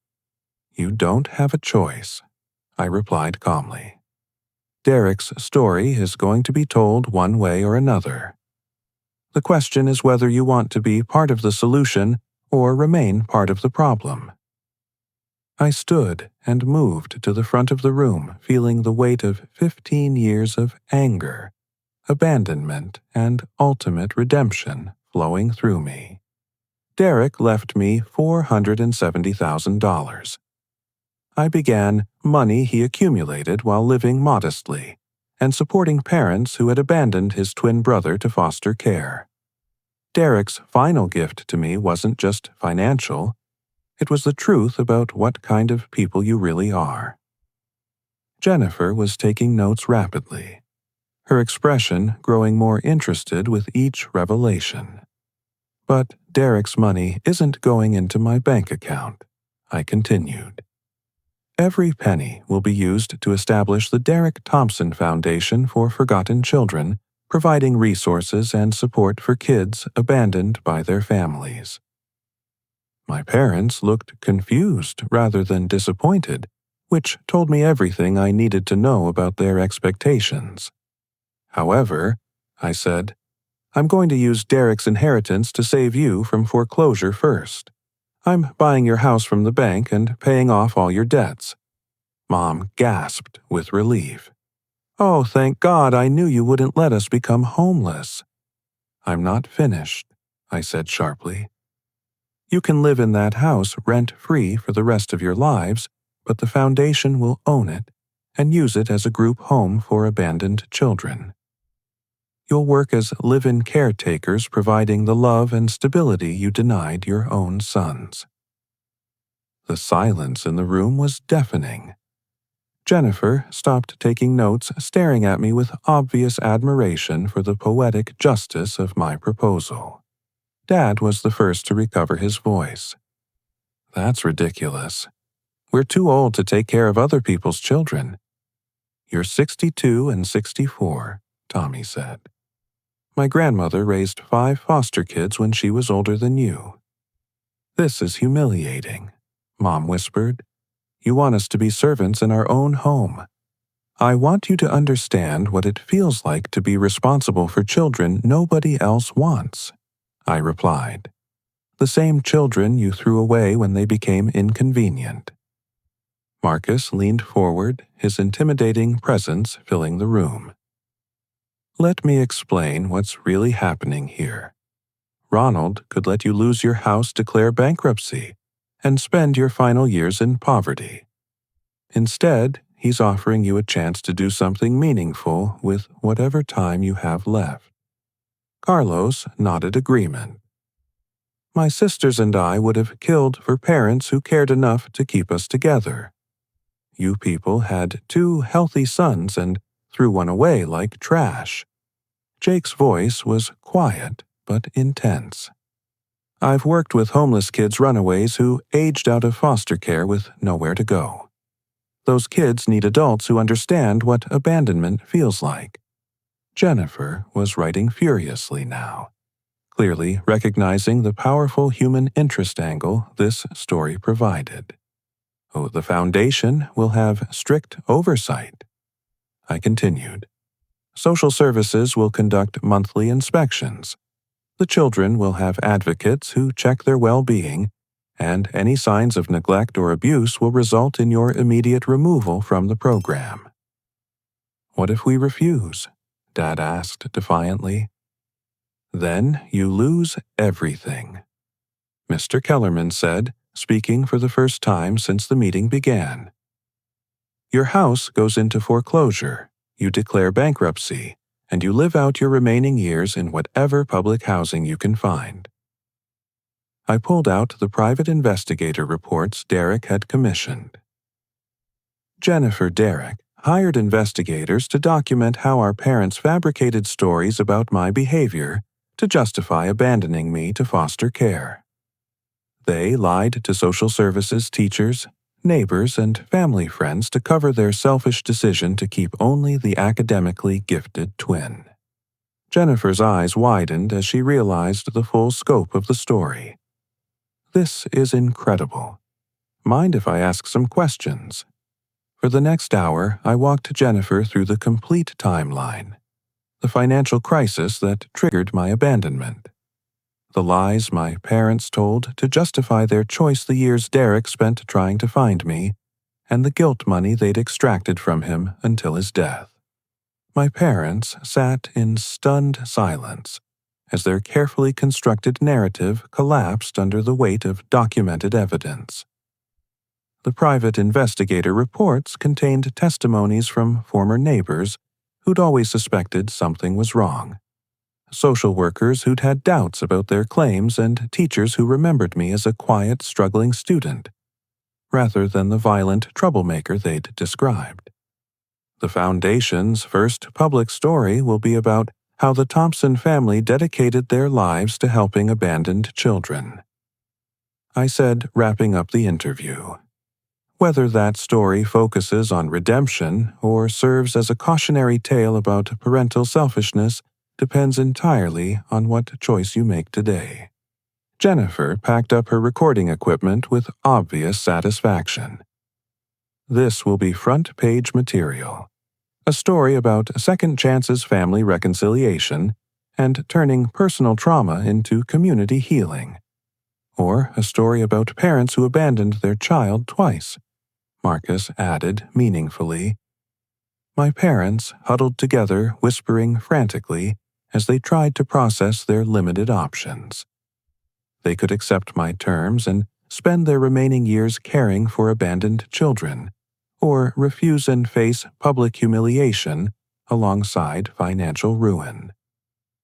"You don't have a choice," I replied calmly. "Derek's story is going to be told one way or another. The question is whether you want to be part of the solution or remain part of the problem." I stood and moved to the front of the room, feeling the weight of 15 years of anger, abandonment, and ultimate redemption flowing through me. Derek left me $470,000. I began money he accumulated while living modestly and supporting parents who had abandoned his twin brother to foster care. Derek's final gift to me wasn't just financial, it was the truth about what kind of people you really are. Jennifer was taking notes rapidly, her expression growing more interested with each revelation. "But Derek's money isn't going into my bank account," I continued. "Every penny will be used to establish the Derek Thompson Foundation for Forgotten Children, providing resources and support for kids abandoned by their families." My parents looked confused rather than disappointed, which told me everything I needed to know about their expectations. "However," I said, "I'm going to use Derek's inheritance to save you from foreclosure first. I'm buying your house from the bank and paying off all your debts." Mom gasped with relief. "Oh, thank God, I knew you wouldn't let us become homeless." "I'm not finished," I said sharply. "You can live in that house rent-free for the rest of your lives, but the foundation will own it and use it as a group home for abandoned children. You'll work as live-in caretakers, providing the love and stability you denied your own sons." The silence in the room was deafening. Jennifer stopped taking notes, staring at me with obvious admiration for the poetic justice of my proposal. Dad was the first to recover his voice. "That's ridiculous. We're too old to take care of other people's children." "You're 62 and 64, Tommy said. "My grandmother raised 5 foster kids when she was older than you." "This is humiliating," Mom whispered. "You want us to be servants in our own home. I want you to understand what it feels like to be responsible for children nobody else wants," I replied. the same children you threw away when they became inconvenient. Marcus leaned forward, his intimidating presence filling the room. Let me explain what's really happening here. Ronald could let you lose your house, declare bankruptcy, and spend your final years in poverty. Instead, he's offering you a chance to do something meaningful with whatever time you have left. Carlos nodded agreement. My sisters and I would have killed for parents who cared enough to keep us together. You people had 2 healthy sons and threw one away like trash. Jake's voice was quiet but intense. I've worked with homeless kids runaways who aged out of foster care with nowhere to go. Those kids need adults who understand what abandonment feels like. Jennifer was writing furiously now, clearly recognizing the powerful human interest angle this story provided. Oh, the foundation will have strict oversight. I continued. Social services will conduct monthly inspections. The children will have advocates who check their well-being, and any signs of neglect or abuse will result in your immediate removal from the program. What if we refuse? Dad asked defiantly. Then you lose everything, Mr. Kellerman said, speaking for the first time since the meeting began. Your house goes into foreclosure, you declare bankruptcy, and you live out your remaining years in whatever public housing you can find. I pulled out the private investigator reports Derek had commissioned. Jennifer Derek hired investigators to document how our parents fabricated stories about my behavior to justify abandoning me to foster care. They lied to social services teachers, neighbors, and family friends to cover their selfish decision to keep only the academically gifted twin. Jennifer's eyes widened as she realized the full scope of the story. This is incredible. Mind if I ask some questions? For the next hour, I walked Jennifer through the complete timeline. The financial crisis that triggered my abandonment. The lies my parents told to justify their choice the years Derek spent trying to find me, and the guilt money they'd extracted from him until his death. My parents sat in stunned silence as their carefully constructed narrative collapsed under the weight of documented evidence. The private investigator reports contained testimonies from former neighbors who'd always suspected something was wrong, social workers who'd had doubts about their claims, and teachers who remembered me as a quiet, struggling student, rather than the violent troublemaker they'd described. The Foundation's first public story will be about how the Thompson family dedicated their lives to helping abandoned children. I said, wrapping up the interview. Whether that story focuses on redemption or serves as a cautionary tale about parental selfishness depends entirely on what choice you make today. Jennifer packed up her recording equipment with obvious satisfaction. This will be front-page material. A story about second chances family reconciliation and turning personal trauma into community healing. Or a story about parents who abandoned their child twice, Marcus added meaningfully. My parents huddled together, whispering frantically as they tried to process their limited options. They could accept my terms and spend their remaining years caring for abandoned children, or refuse and face public humiliation alongside financial ruin.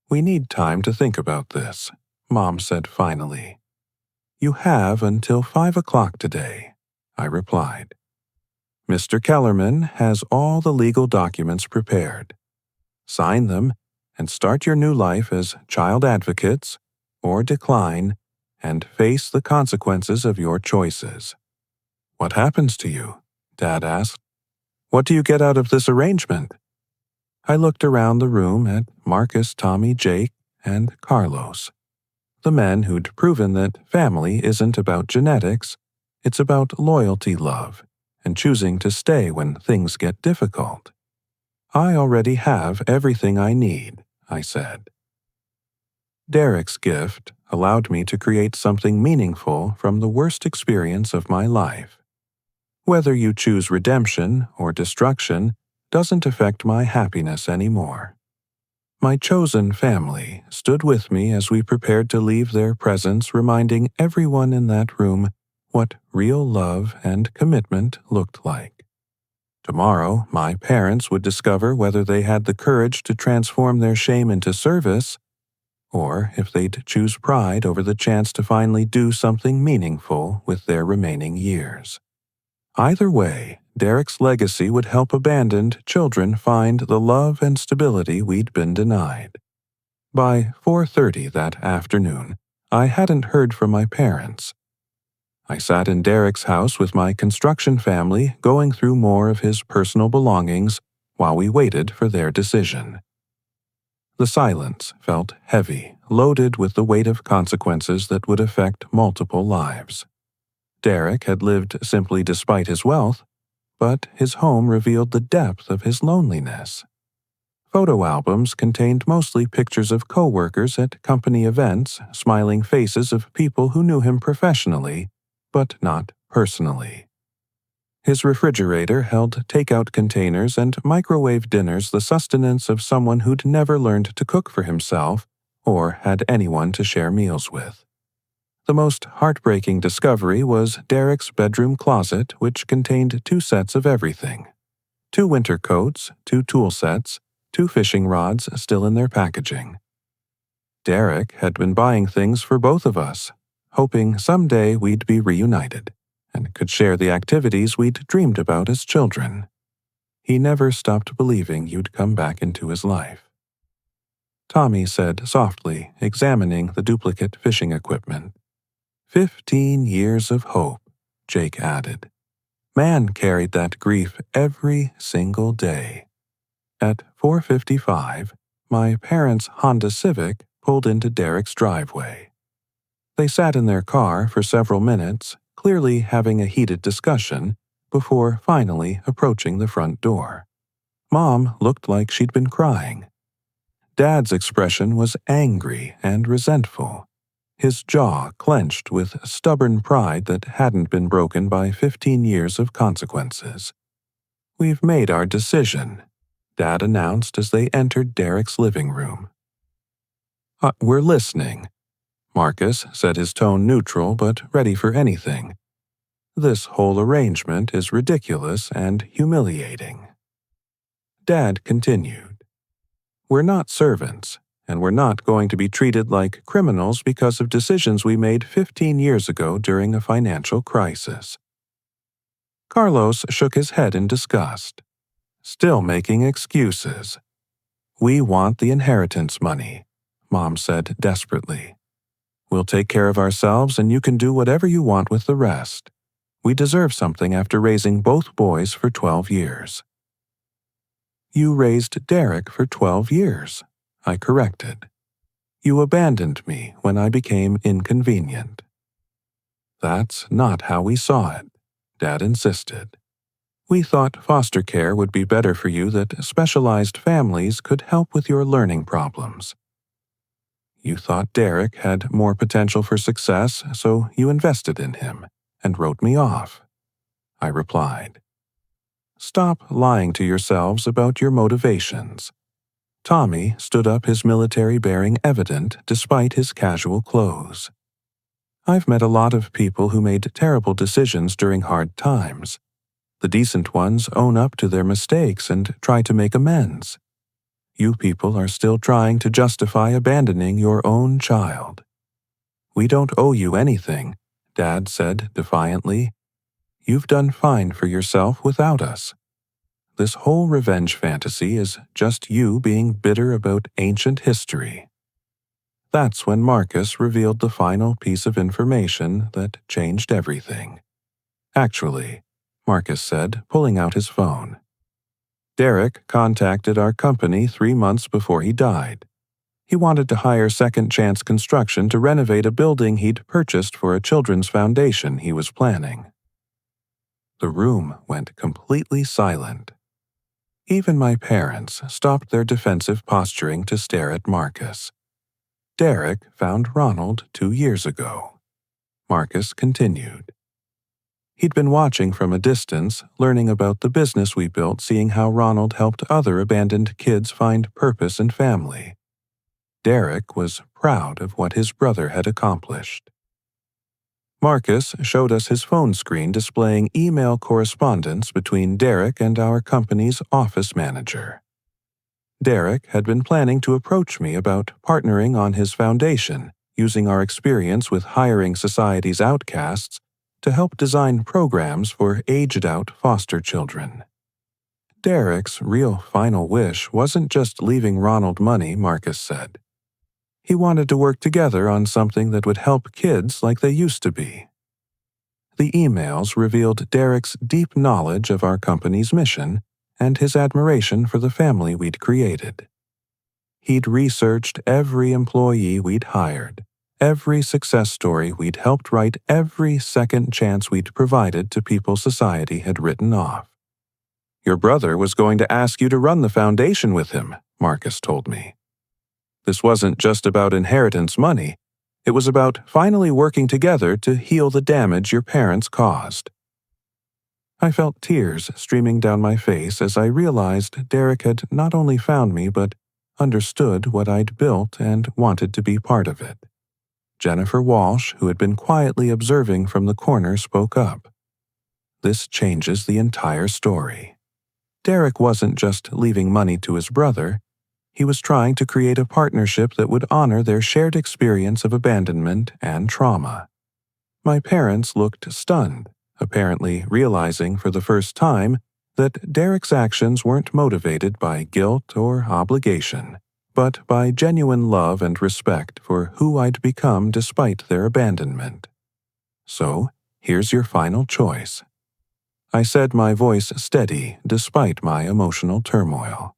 We need time to think about this, Mom said finally. You have until 5 o'clock today, I replied. Mr. Kellerman has all the legal documents prepared. Sign them and start your new life as child advocates, or decline and face the consequences of your choices. What happens to you? Dad asked. What do you get out of this arrangement? I looked around the room at Marcus, Tommy, Jake, and Carlos, the men who'd proven that family isn't about genetics, it's about loyalty, love, and choosing to stay when things get difficult. I already have everything I need, I said. Derek's gift, allowed me to create something meaningful from the worst experience of my life. Whether you choose redemption or destruction doesn't affect my happiness anymore. My chosen family stood with me as we prepared to leave their presence, reminding everyone in that room what real love and commitment looked like. Tomorrow, my parents would discover whether they had the courage to transform their shame into service, or if they'd choose pride over the chance to finally do something meaningful with their remaining years. Either way, Derek's legacy would help abandoned children find the love and stability we'd been denied. By 4:30 that afternoon, I hadn't heard from my parents. I sat in Derek's house with my construction family, going through more of his personal belongings while we waited for their decision. The silence felt heavy, loaded with the weight of consequences that would affect multiple lives. Derek had lived simply despite his wealth, but his home revealed the depth of his loneliness. Photo albums contained mostly pictures of co-workers at company events, smiling faces of people who knew him professionally, but not personally. His refrigerator held takeout containers and microwave dinners, the sustenance of someone who'd never learned to cook for himself or had anyone to share meals with. The most heartbreaking discovery was Derek's bedroom closet, which contained 2 sets of everything. 2 winter coats, 2 tool sets, 2 fishing rods still in their packaging. Derek had been buying things for both of us, hoping someday we'd be reunited and could share the activities we'd dreamed about as children. He never stopped believing you'd come back into his life. Tommy said softly, examining the duplicate fishing equipment. 15 years of hope, Jake added. Man carried that grief every single day. At 4:55, my parents' Honda Civic pulled into Derek's driveway. They sat in their car for several minutes, clearly having a heated discussion, before finally approaching the front door. Mom looked like she'd been crying. Dad's expression was angry and resentful, his jaw clenched with stubborn pride that hadn't been broken by 15 years of consequences. "We've made our decision," Dad announced as they entered Derek's living room. We're listening," Marcus said, his tone neutral but ready for anything. "This whole arrangement is ridiculous and humiliating." Dad continued. "We're not servants, and we're not going to be treated like criminals because of decisions we made 15 years ago during a financial crisis." Carlos shook his head in disgust. "Still making excuses." "We want the inheritance money," Mom said desperately. "We'll take care of ourselves and you can do whatever you want with the rest. We deserve something after raising both boys for 12 years. "You raised Derek for 12 years, I corrected. "You abandoned me when I became inconvenient." "That's not how we saw it," Dad insisted. "We thought foster care would be better for you, that specialized families could help with your learning problems. You thought Derek had more potential for success, so you invested in him and wrote me off," I replied. "Stop lying to yourselves about your motivations." Tommy stood up, his military bearing evident despite his casual clothes. "I've met a lot of people who made terrible decisions during hard times. The decent ones own up to their mistakes and try to make amends. You people are still trying to justify abandoning your own child." "We don't owe you anything," Dad said defiantly. "You've done fine for yourself without us. This whole revenge fantasy is just you being bitter about ancient history." That's when Marcus revealed the final piece of information that changed everything. "Actually," Marcus said, pulling out his phone, "Derek contacted our company 3 months before he died. He wanted to hire Second Chance Construction to renovate a building he'd purchased for a children's foundation he was planning." The room went completely silent. Even my parents stopped their defensive posturing to stare at Marcus. Derek found Ronald 2 years ago. Marcus continued. He'd been watching from a distance, learning about the business we built, seeing how Ronald helped other abandoned kids find purpose and family. Derek was proud of what his brother had accomplished. Marcus showed us his phone screen displaying email correspondence between Derek and our company's office manager. Derek had been planning to approach me about partnering on his foundation, using our experience with hiring society's outcasts to help design programs for aged-out foster children. Derek's real final wish wasn't just leaving Ronald money, Marcus said. He wanted to work together on something that would help kids like they used to be. The emails revealed Derek's deep knowledge of our company's mission and his admiration for the family we'd created. He'd researched every employee we'd hired, every success story we'd helped write, every second chance we'd provided to people society had written off. Your brother was going to ask you to run the foundation with him, Marcus told me. This wasn't just about inheritance money. It was about finally working together to heal the damage your parents caused. I felt tears streaming down my face as I realized Derek had not only found me but understood what I'd built and wanted to be part of it. Jennifer Walsh, who had been quietly observing from the corner, spoke up. This changes the entire story. Derek wasn't just leaving money to his brother. He was trying to create a partnership that would honor their shared experience of abandonment and trauma. My parents looked stunned, apparently realizing for the first time that Derek's actions weren't motivated by guilt or obligation, but by genuine love and respect for who I'd become despite their abandonment. So, here's your final choice. I said, my voice steady despite my emotional turmoil.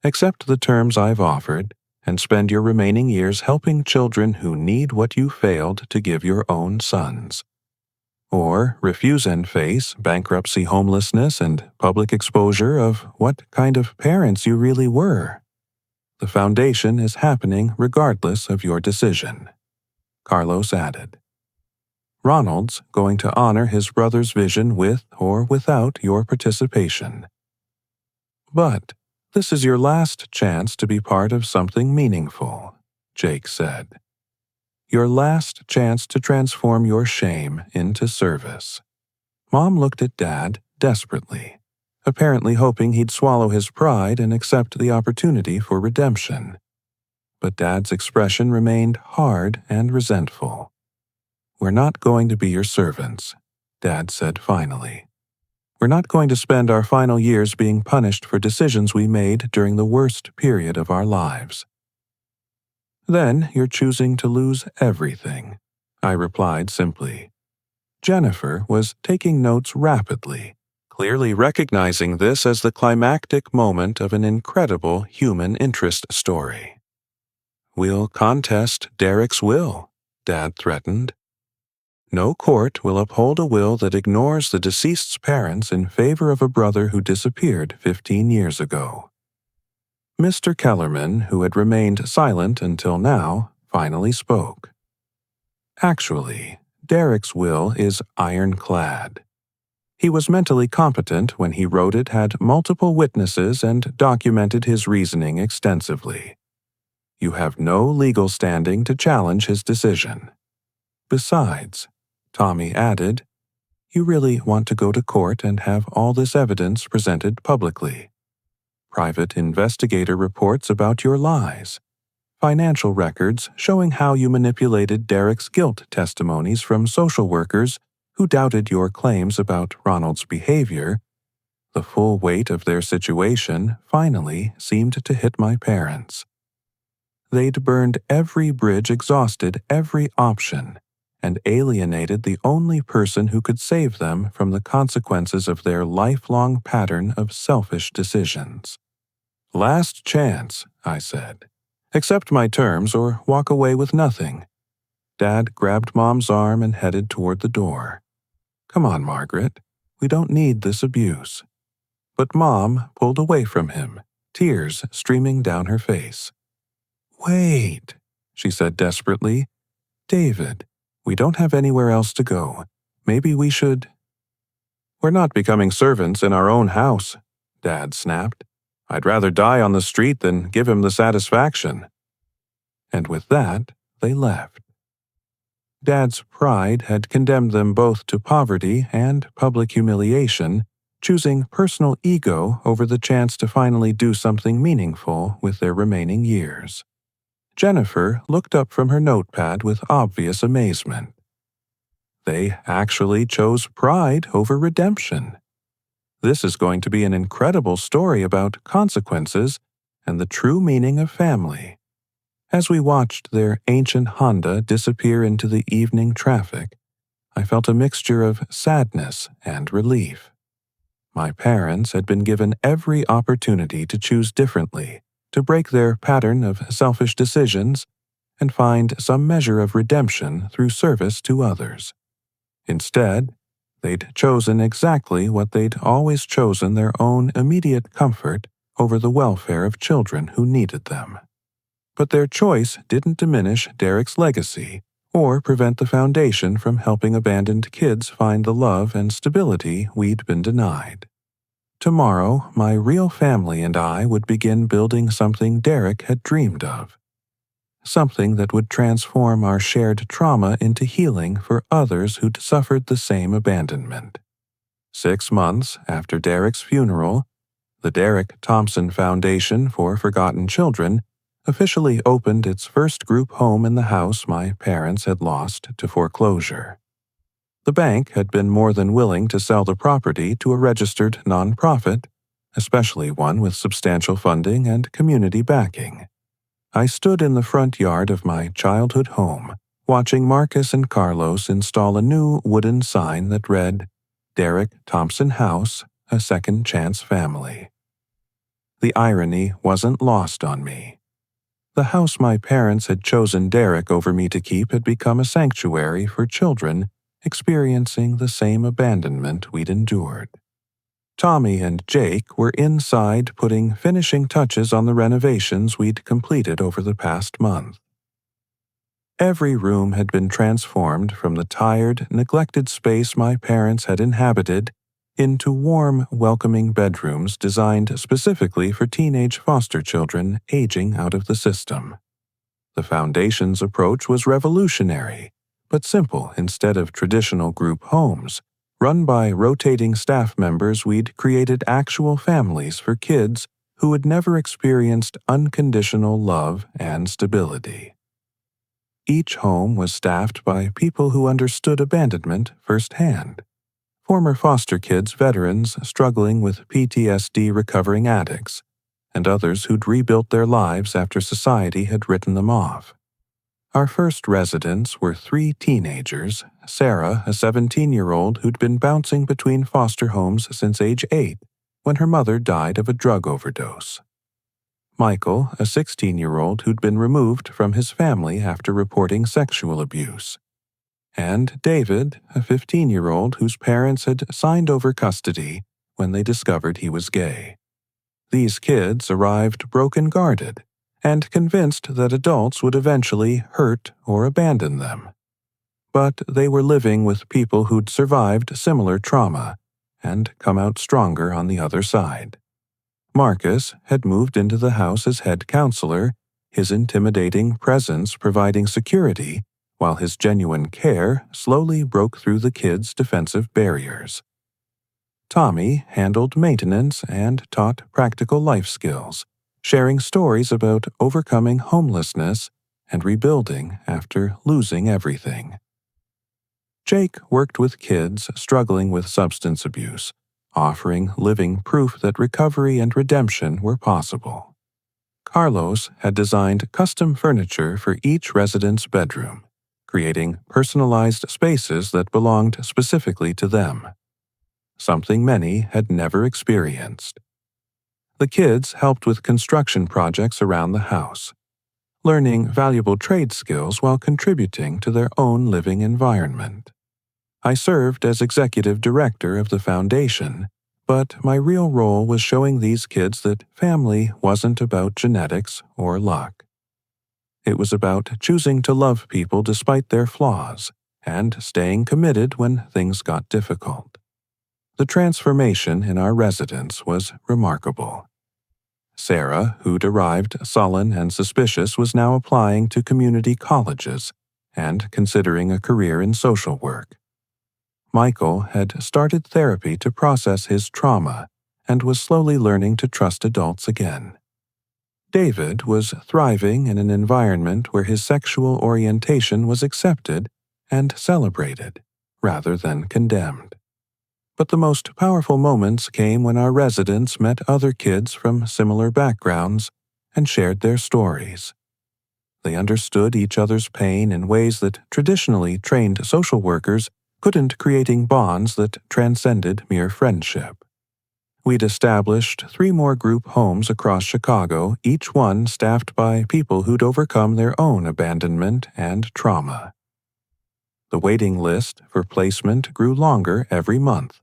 Accept the terms I've offered and spend your remaining years helping children who need what you failed to give your own sons. Or refuse and face bankruptcy, homelessness, and public exposure of what kind of parents you really were. The foundation is happening regardless of your decision. Carlos added. Ronald's going to honor his brother's vision with or without your participation. But this is your last chance to be part of something meaningful, Jake said. Your last chance to transform your shame into service. Mom looked at Dad desperately, apparently hoping he'd swallow his pride and accept the opportunity for redemption. But Dad's expression remained hard and resentful. We're not going to be your servants, Dad said finally. We're not going to spend our final years being punished for decisions we made during the worst period of our lives. Then you're choosing to lose everything, I replied simply. Jennifer was taking notes rapidly, clearly recognizing this as the climactic moment of an incredible human interest story. We'll contest Derek's will, Dad threatened. No court will uphold a will that ignores the deceased's parents in favor of a brother who disappeared 15 years ago. Mr. Kellerman, who had remained silent until now, finally spoke. Actually, Derek's will is ironclad. He was mentally competent when he wrote it, had multiple witnesses, and documented his reasoning extensively. You have no legal standing to challenge his decision. Besides, Tommy added, you really want to go to court and have all this evidence presented publicly. Private investigator reports about your lies. Financial records showing how you manipulated Derek's guilt testimonies from social workers who doubted your claims about Ronald's behavior. The full weight of their situation finally seemed to hit my parents. They'd burned every bridge, exhausted every option, and alienated the only person who could save them from the consequences of their lifelong pattern of selfish decisions. Last chance, I said. Accept my terms or walk away with nothing. Dad grabbed Mom's arm and headed toward the door. Come on, Margaret. We don't need this abuse. But Mom pulled away from him, tears streaming down her face. Wait, she said desperately. "David, we don't have anywhere else to go. Maybe we should—" "We're not becoming servants in our own house," Dad snapped. "I'd rather die on the street than give him the satisfaction." And with that, they left. Dad's pride had condemned them both to poverty and public humiliation, choosing personal ego over the chance to finally do something meaningful with their remaining years. Jennifer looked up from her notepad with obvious amazement. They actually chose pride over redemption. This is going to be an incredible story about consequences and the true meaning of family. As we watched their ancient Honda disappear into the evening traffic, I felt a mixture of sadness and relief. My parents had been given every opportunity to choose differently, to break their pattern of selfish decisions, and find some measure of redemption through service to others. Instead, they'd chosen exactly what they'd always chosen: their own immediate comfort over the welfare of children who needed them. But their choice didn't diminish Derek's legacy or prevent the foundation from helping abandoned kids find the love and stability we'd been denied. Tomorrow, my real family and I would begin building something Derek had dreamed of. Something that would transform our shared trauma into healing for others who'd suffered the same abandonment. 6 months after Derek's funeral, the Derek Thompson Foundation for Forgotten Children officially opened its first group home in the house my parents had lost to foreclosure. The bank had been more than willing to sell the property to a registered nonprofit, especially one with substantial funding and community backing. I stood in the front yard of my childhood home, watching Marcus and Carlos install a new wooden sign that read, "Derek Thompson House, a Second Chance Family." The irony wasn't lost on me. The house my parents had chosen Derek over me to keep had become a sanctuary for children experiencing the same abandonment we'd endured. Tommy and Jake were inside putting finishing touches on the renovations we'd completed over the past month. Every room had been transformed from the tired, neglected space my parents had inhabited into warm, welcoming bedrooms designed specifically for teenage foster children aging out of the system. The Foundation's approach was revolutionary, but simple. Instead of traditional group homes, run by rotating staff members, we'd created actual families for kids who had never experienced unconditional love and stability. Each home was staffed by people who understood abandonment firsthand. Former foster kids, veterans struggling with PTSD, recovering addicts, and others who'd rebuilt their lives after society had written them off. Our first residents were 3 teenagers: Sarah, a 17-year-old who'd been bouncing between foster homes since age 8, when her mother died of a drug overdose; Michael, a 16-year-old who'd been removed from his family after reporting sexual abuse; and David, a 15-year-old whose parents had signed over custody when they discovered he was gay. These kids arrived broken-guarded and convinced that adults would eventually hurt or abandon them. But they were living with people who'd survived similar trauma and come out stronger on the other side. Marcus had moved into the house as head counselor, his intimidating presence providing security, while his genuine care slowly broke through the kids' defensive barriers. Tommy handled maintenance and taught practical life skills, sharing stories about overcoming homelessness and rebuilding after losing everything. Jake worked with kids struggling with substance abuse, offering living proof that recovery and redemption were possible. Carlos had designed custom furniture for each resident's bedroom, creating personalized spaces that belonged specifically to them, something many had never experienced. The kids helped with construction projects around the house, learning valuable trade skills while contributing to their own living environment. I served as executive director of the foundation, but my real role was showing these kids that family wasn't about genetics or luck. It was about choosing to love people despite their flaws and staying committed when things got difficult. The transformation in our residence was remarkable. Sarah, who'd arrived sullen and suspicious, was now applying to community colleges and considering a career in social work. Michael had started therapy to process his trauma and was slowly learning to trust adults again. David was thriving in an environment where his sexual orientation was accepted and celebrated, rather than condemned. But the most powerful moments came when our residents met other kids from similar backgrounds and shared their stories. They understood each other's pain in ways that traditionally trained social workers couldn't, creating bonds that transcended mere friendship. We'd established 3 more group homes across Chicago, each one staffed by people who'd overcome their own abandonment and trauma. The waiting list for placement grew longer every month,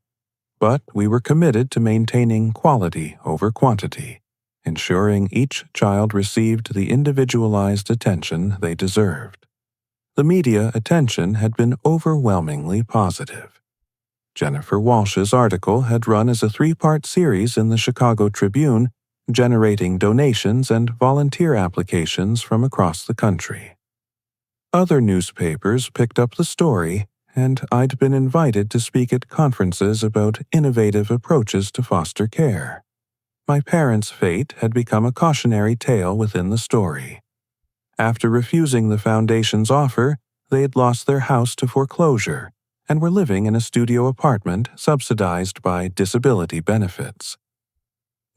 but we were committed to maintaining quality over quantity, ensuring each child received the individualized attention they deserved. The media attention had been overwhelmingly positive. Jennifer Walsh's article had run as a 3-part series in the Chicago Tribune, generating donations and volunteer applications from across the country. Other newspapers picked up the story, and I'd been invited to speak at conferences about innovative approaches to foster care. My parents' fate had become a cautionary tale within the story. After refusing the foundation's offer, they had lost their house to foreclosure and were living in a studio apartment subsidized by disability benefits.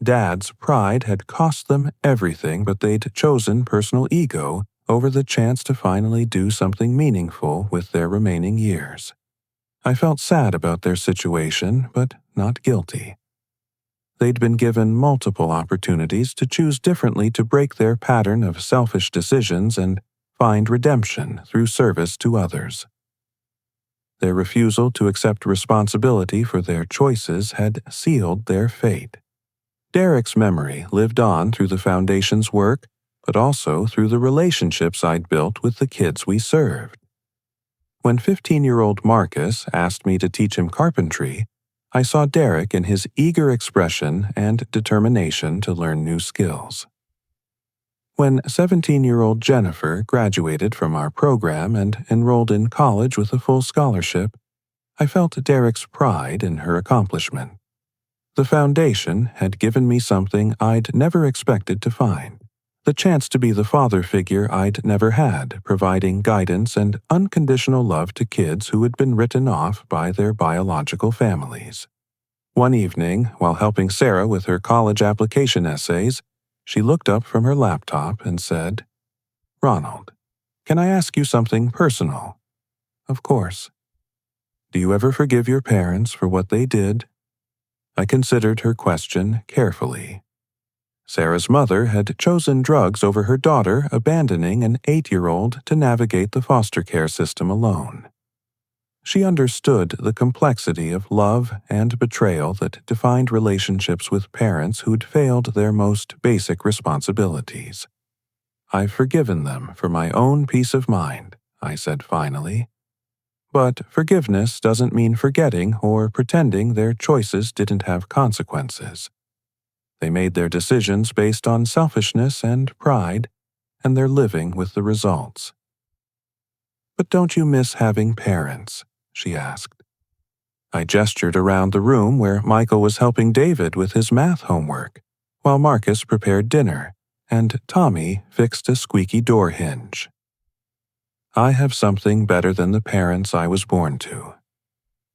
Dad's pride had cost them everything, but they'd chosen personal ego over the chance to finally do something meaningful with their remaining years. I felt sad about their situation, but not guilty. They'd been given multiple opportunities to choose differently, to break their pattern of selfish decisions and find redemption through service to others. Their refusal to accept responsibility for their choices had sealed their fate. Derek's memory lived on through the foundation's work, but also through the relationships I'd built with the kids we served. When 15-year-old Marcus asked me to teach him carpentry, I saw Derek in his eager expression and determination to learn new skills. When 17-year-old Jennifer graduated from our program and enrolled in college with a full scholarship, I felt Derek's pride in her accomplishment. The foundation had given me something I'd never expected to find, the chance to be the father figure I'd never had, providing guidance and unconditional love to kids who had been written off by their biological families. One evening, while helping Sarah with her college application essays, she looked up from her laptop and said, "Ronald, can I ask you something personal?" "Of course." "Do you ever forgive your parents for what they did?" I considered her question carefully. Sarah's mother had chosen drugs over her daughter, abandoning an 8-year-old to navigate the foster care system alone. She understood the complexity of love and betrayal that defined relationships with parents who'd failed their most basic responsibilities. "I've forgiven them for my own peace of mind," I said finally. But forgiveness doesn't mean forgetting or pretending their choices didn't have consequences. They made their decisions based on selfishness and pride, and they're living with the results. "But don't you miss having parents?" she asked. I gestured around the room where Michael was helping David with his math homework, while Marcus prepared dinner, and Tommy fixed a squeaky door hinge. I have something better than the parents I was born to.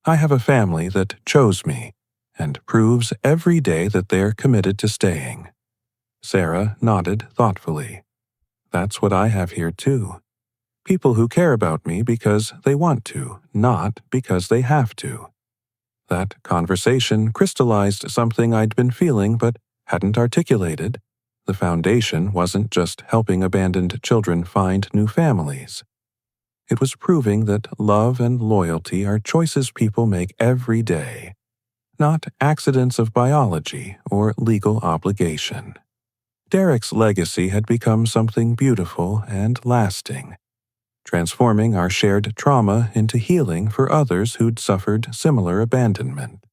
I have a family that chose me and proves every day that they're committed to staying. Sarah nodded thoughtfully. That's what I have here too. People who care about me because they want to, not because they have to. That conversation crystallized something I'd been feeling but hadn't articulated. The foundation wasn't just helping abandoned children find new families. It was proving that love and loyalty are choices people make every day, not accidents of biology or legal obligation. Derek's legacy had become something beautiful and lasting, transforming our shared trauma into healing for others who'd suffered similar abandonment.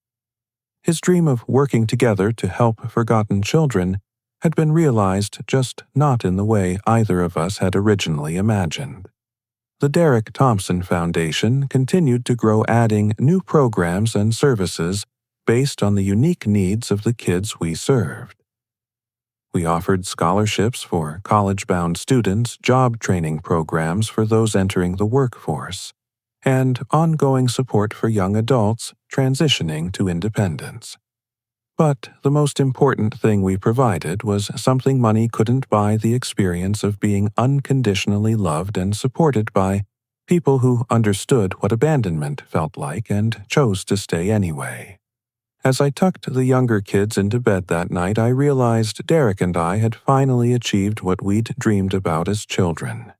His dream of working together to help forgotten children had been realized, just not in the way either of us had originally imagined. The Derek Thompson Foundation continued to grow, adding new programs and services based on the unique needs of the kids we served. We offered scholarships for college-bound students, job training programs for those entering the workforce, and ongoing support for young adults transitioning to independence. But the most important thing we provided was something money couldn't buy: the experience of being unconditionally loved and supported by people who understood what abandonment felt like and chose to stay anyway. As I tucked the younger kids into bed that night, I realized Derek and I had finally achieved what we'd dreamed about as children.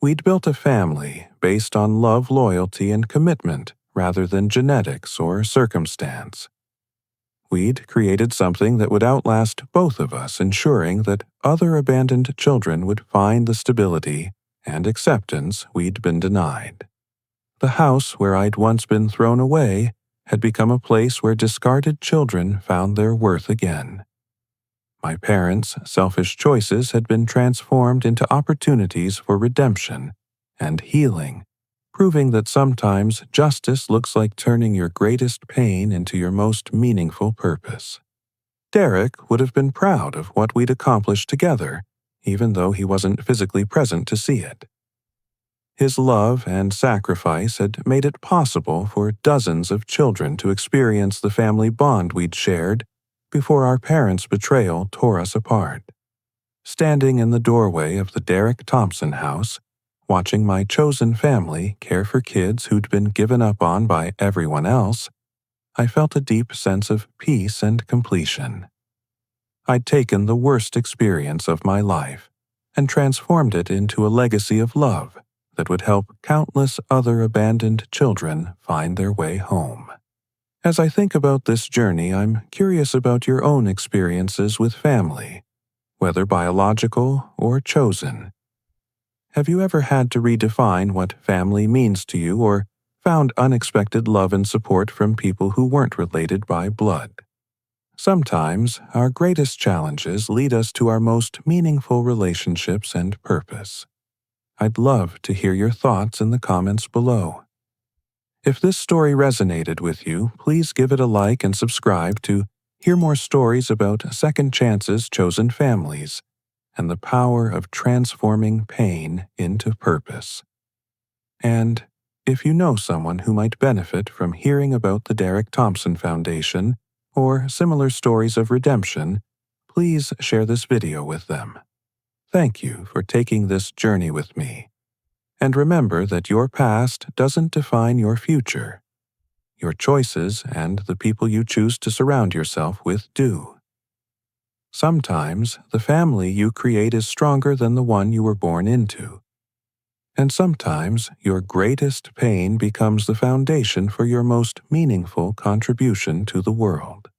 We'd built a family based on love, loyalty, and commitment rather than genetics or circumstance. We'd created something that would outlast both of us, ensuring that other abandoned children would find the stability and acceptance we'd been denied. The house where I'd once been thrown away had become a place where discarded children found their worth again. My parents' selfish choices had been transformed into opportunities for redemption and healing, proving that sometimes justice looks like turning your greatest pain into your most meaningful purpose. Derek would have been proud of what we'd accomplished together, even though he wasn't physically present to see it. His love and sacrifice had made it possible for dozens of children to experience the family bond we'd shared before our parents' betrayal tore us apart. Standing in the doorway of the Derek Thompson house, watching my chosen family care for kids who'd been given up on by everyone else, I felt a deep sense of peace and completion. I'd taken the worst experience of my life and transformed it into a legacy of love that would help countless other abandoned children find their way home. As I think about this journey, I'm curious about your own experiences with family, whether biological or chosen. Have you ever had to redefine what family means to you, or found unexpected love and support from people who weren't related by blood? Sometimes our greatest challenges lead us to our most meaningful relationships and purpose. I'd love to hear your thoughts in the comments below. If this story resonated with you, please give it a like and subscribe to hear more stories about second chances, chosen families, and the power of transforming pain into purpose. And if you know someone who might benefit from hearing about the Derek Thompson Foundation or similar stories of redemption, please share this video with them. Thank you for taking this journey with me. And remember that your past doesn't define your future. Your choices and the people you choose to surround yourself with do. Sometimes the family you create is stronger than the one you were born into. And sometimes your greatest pain becomes the foundation for your most meaningful contribution to the world.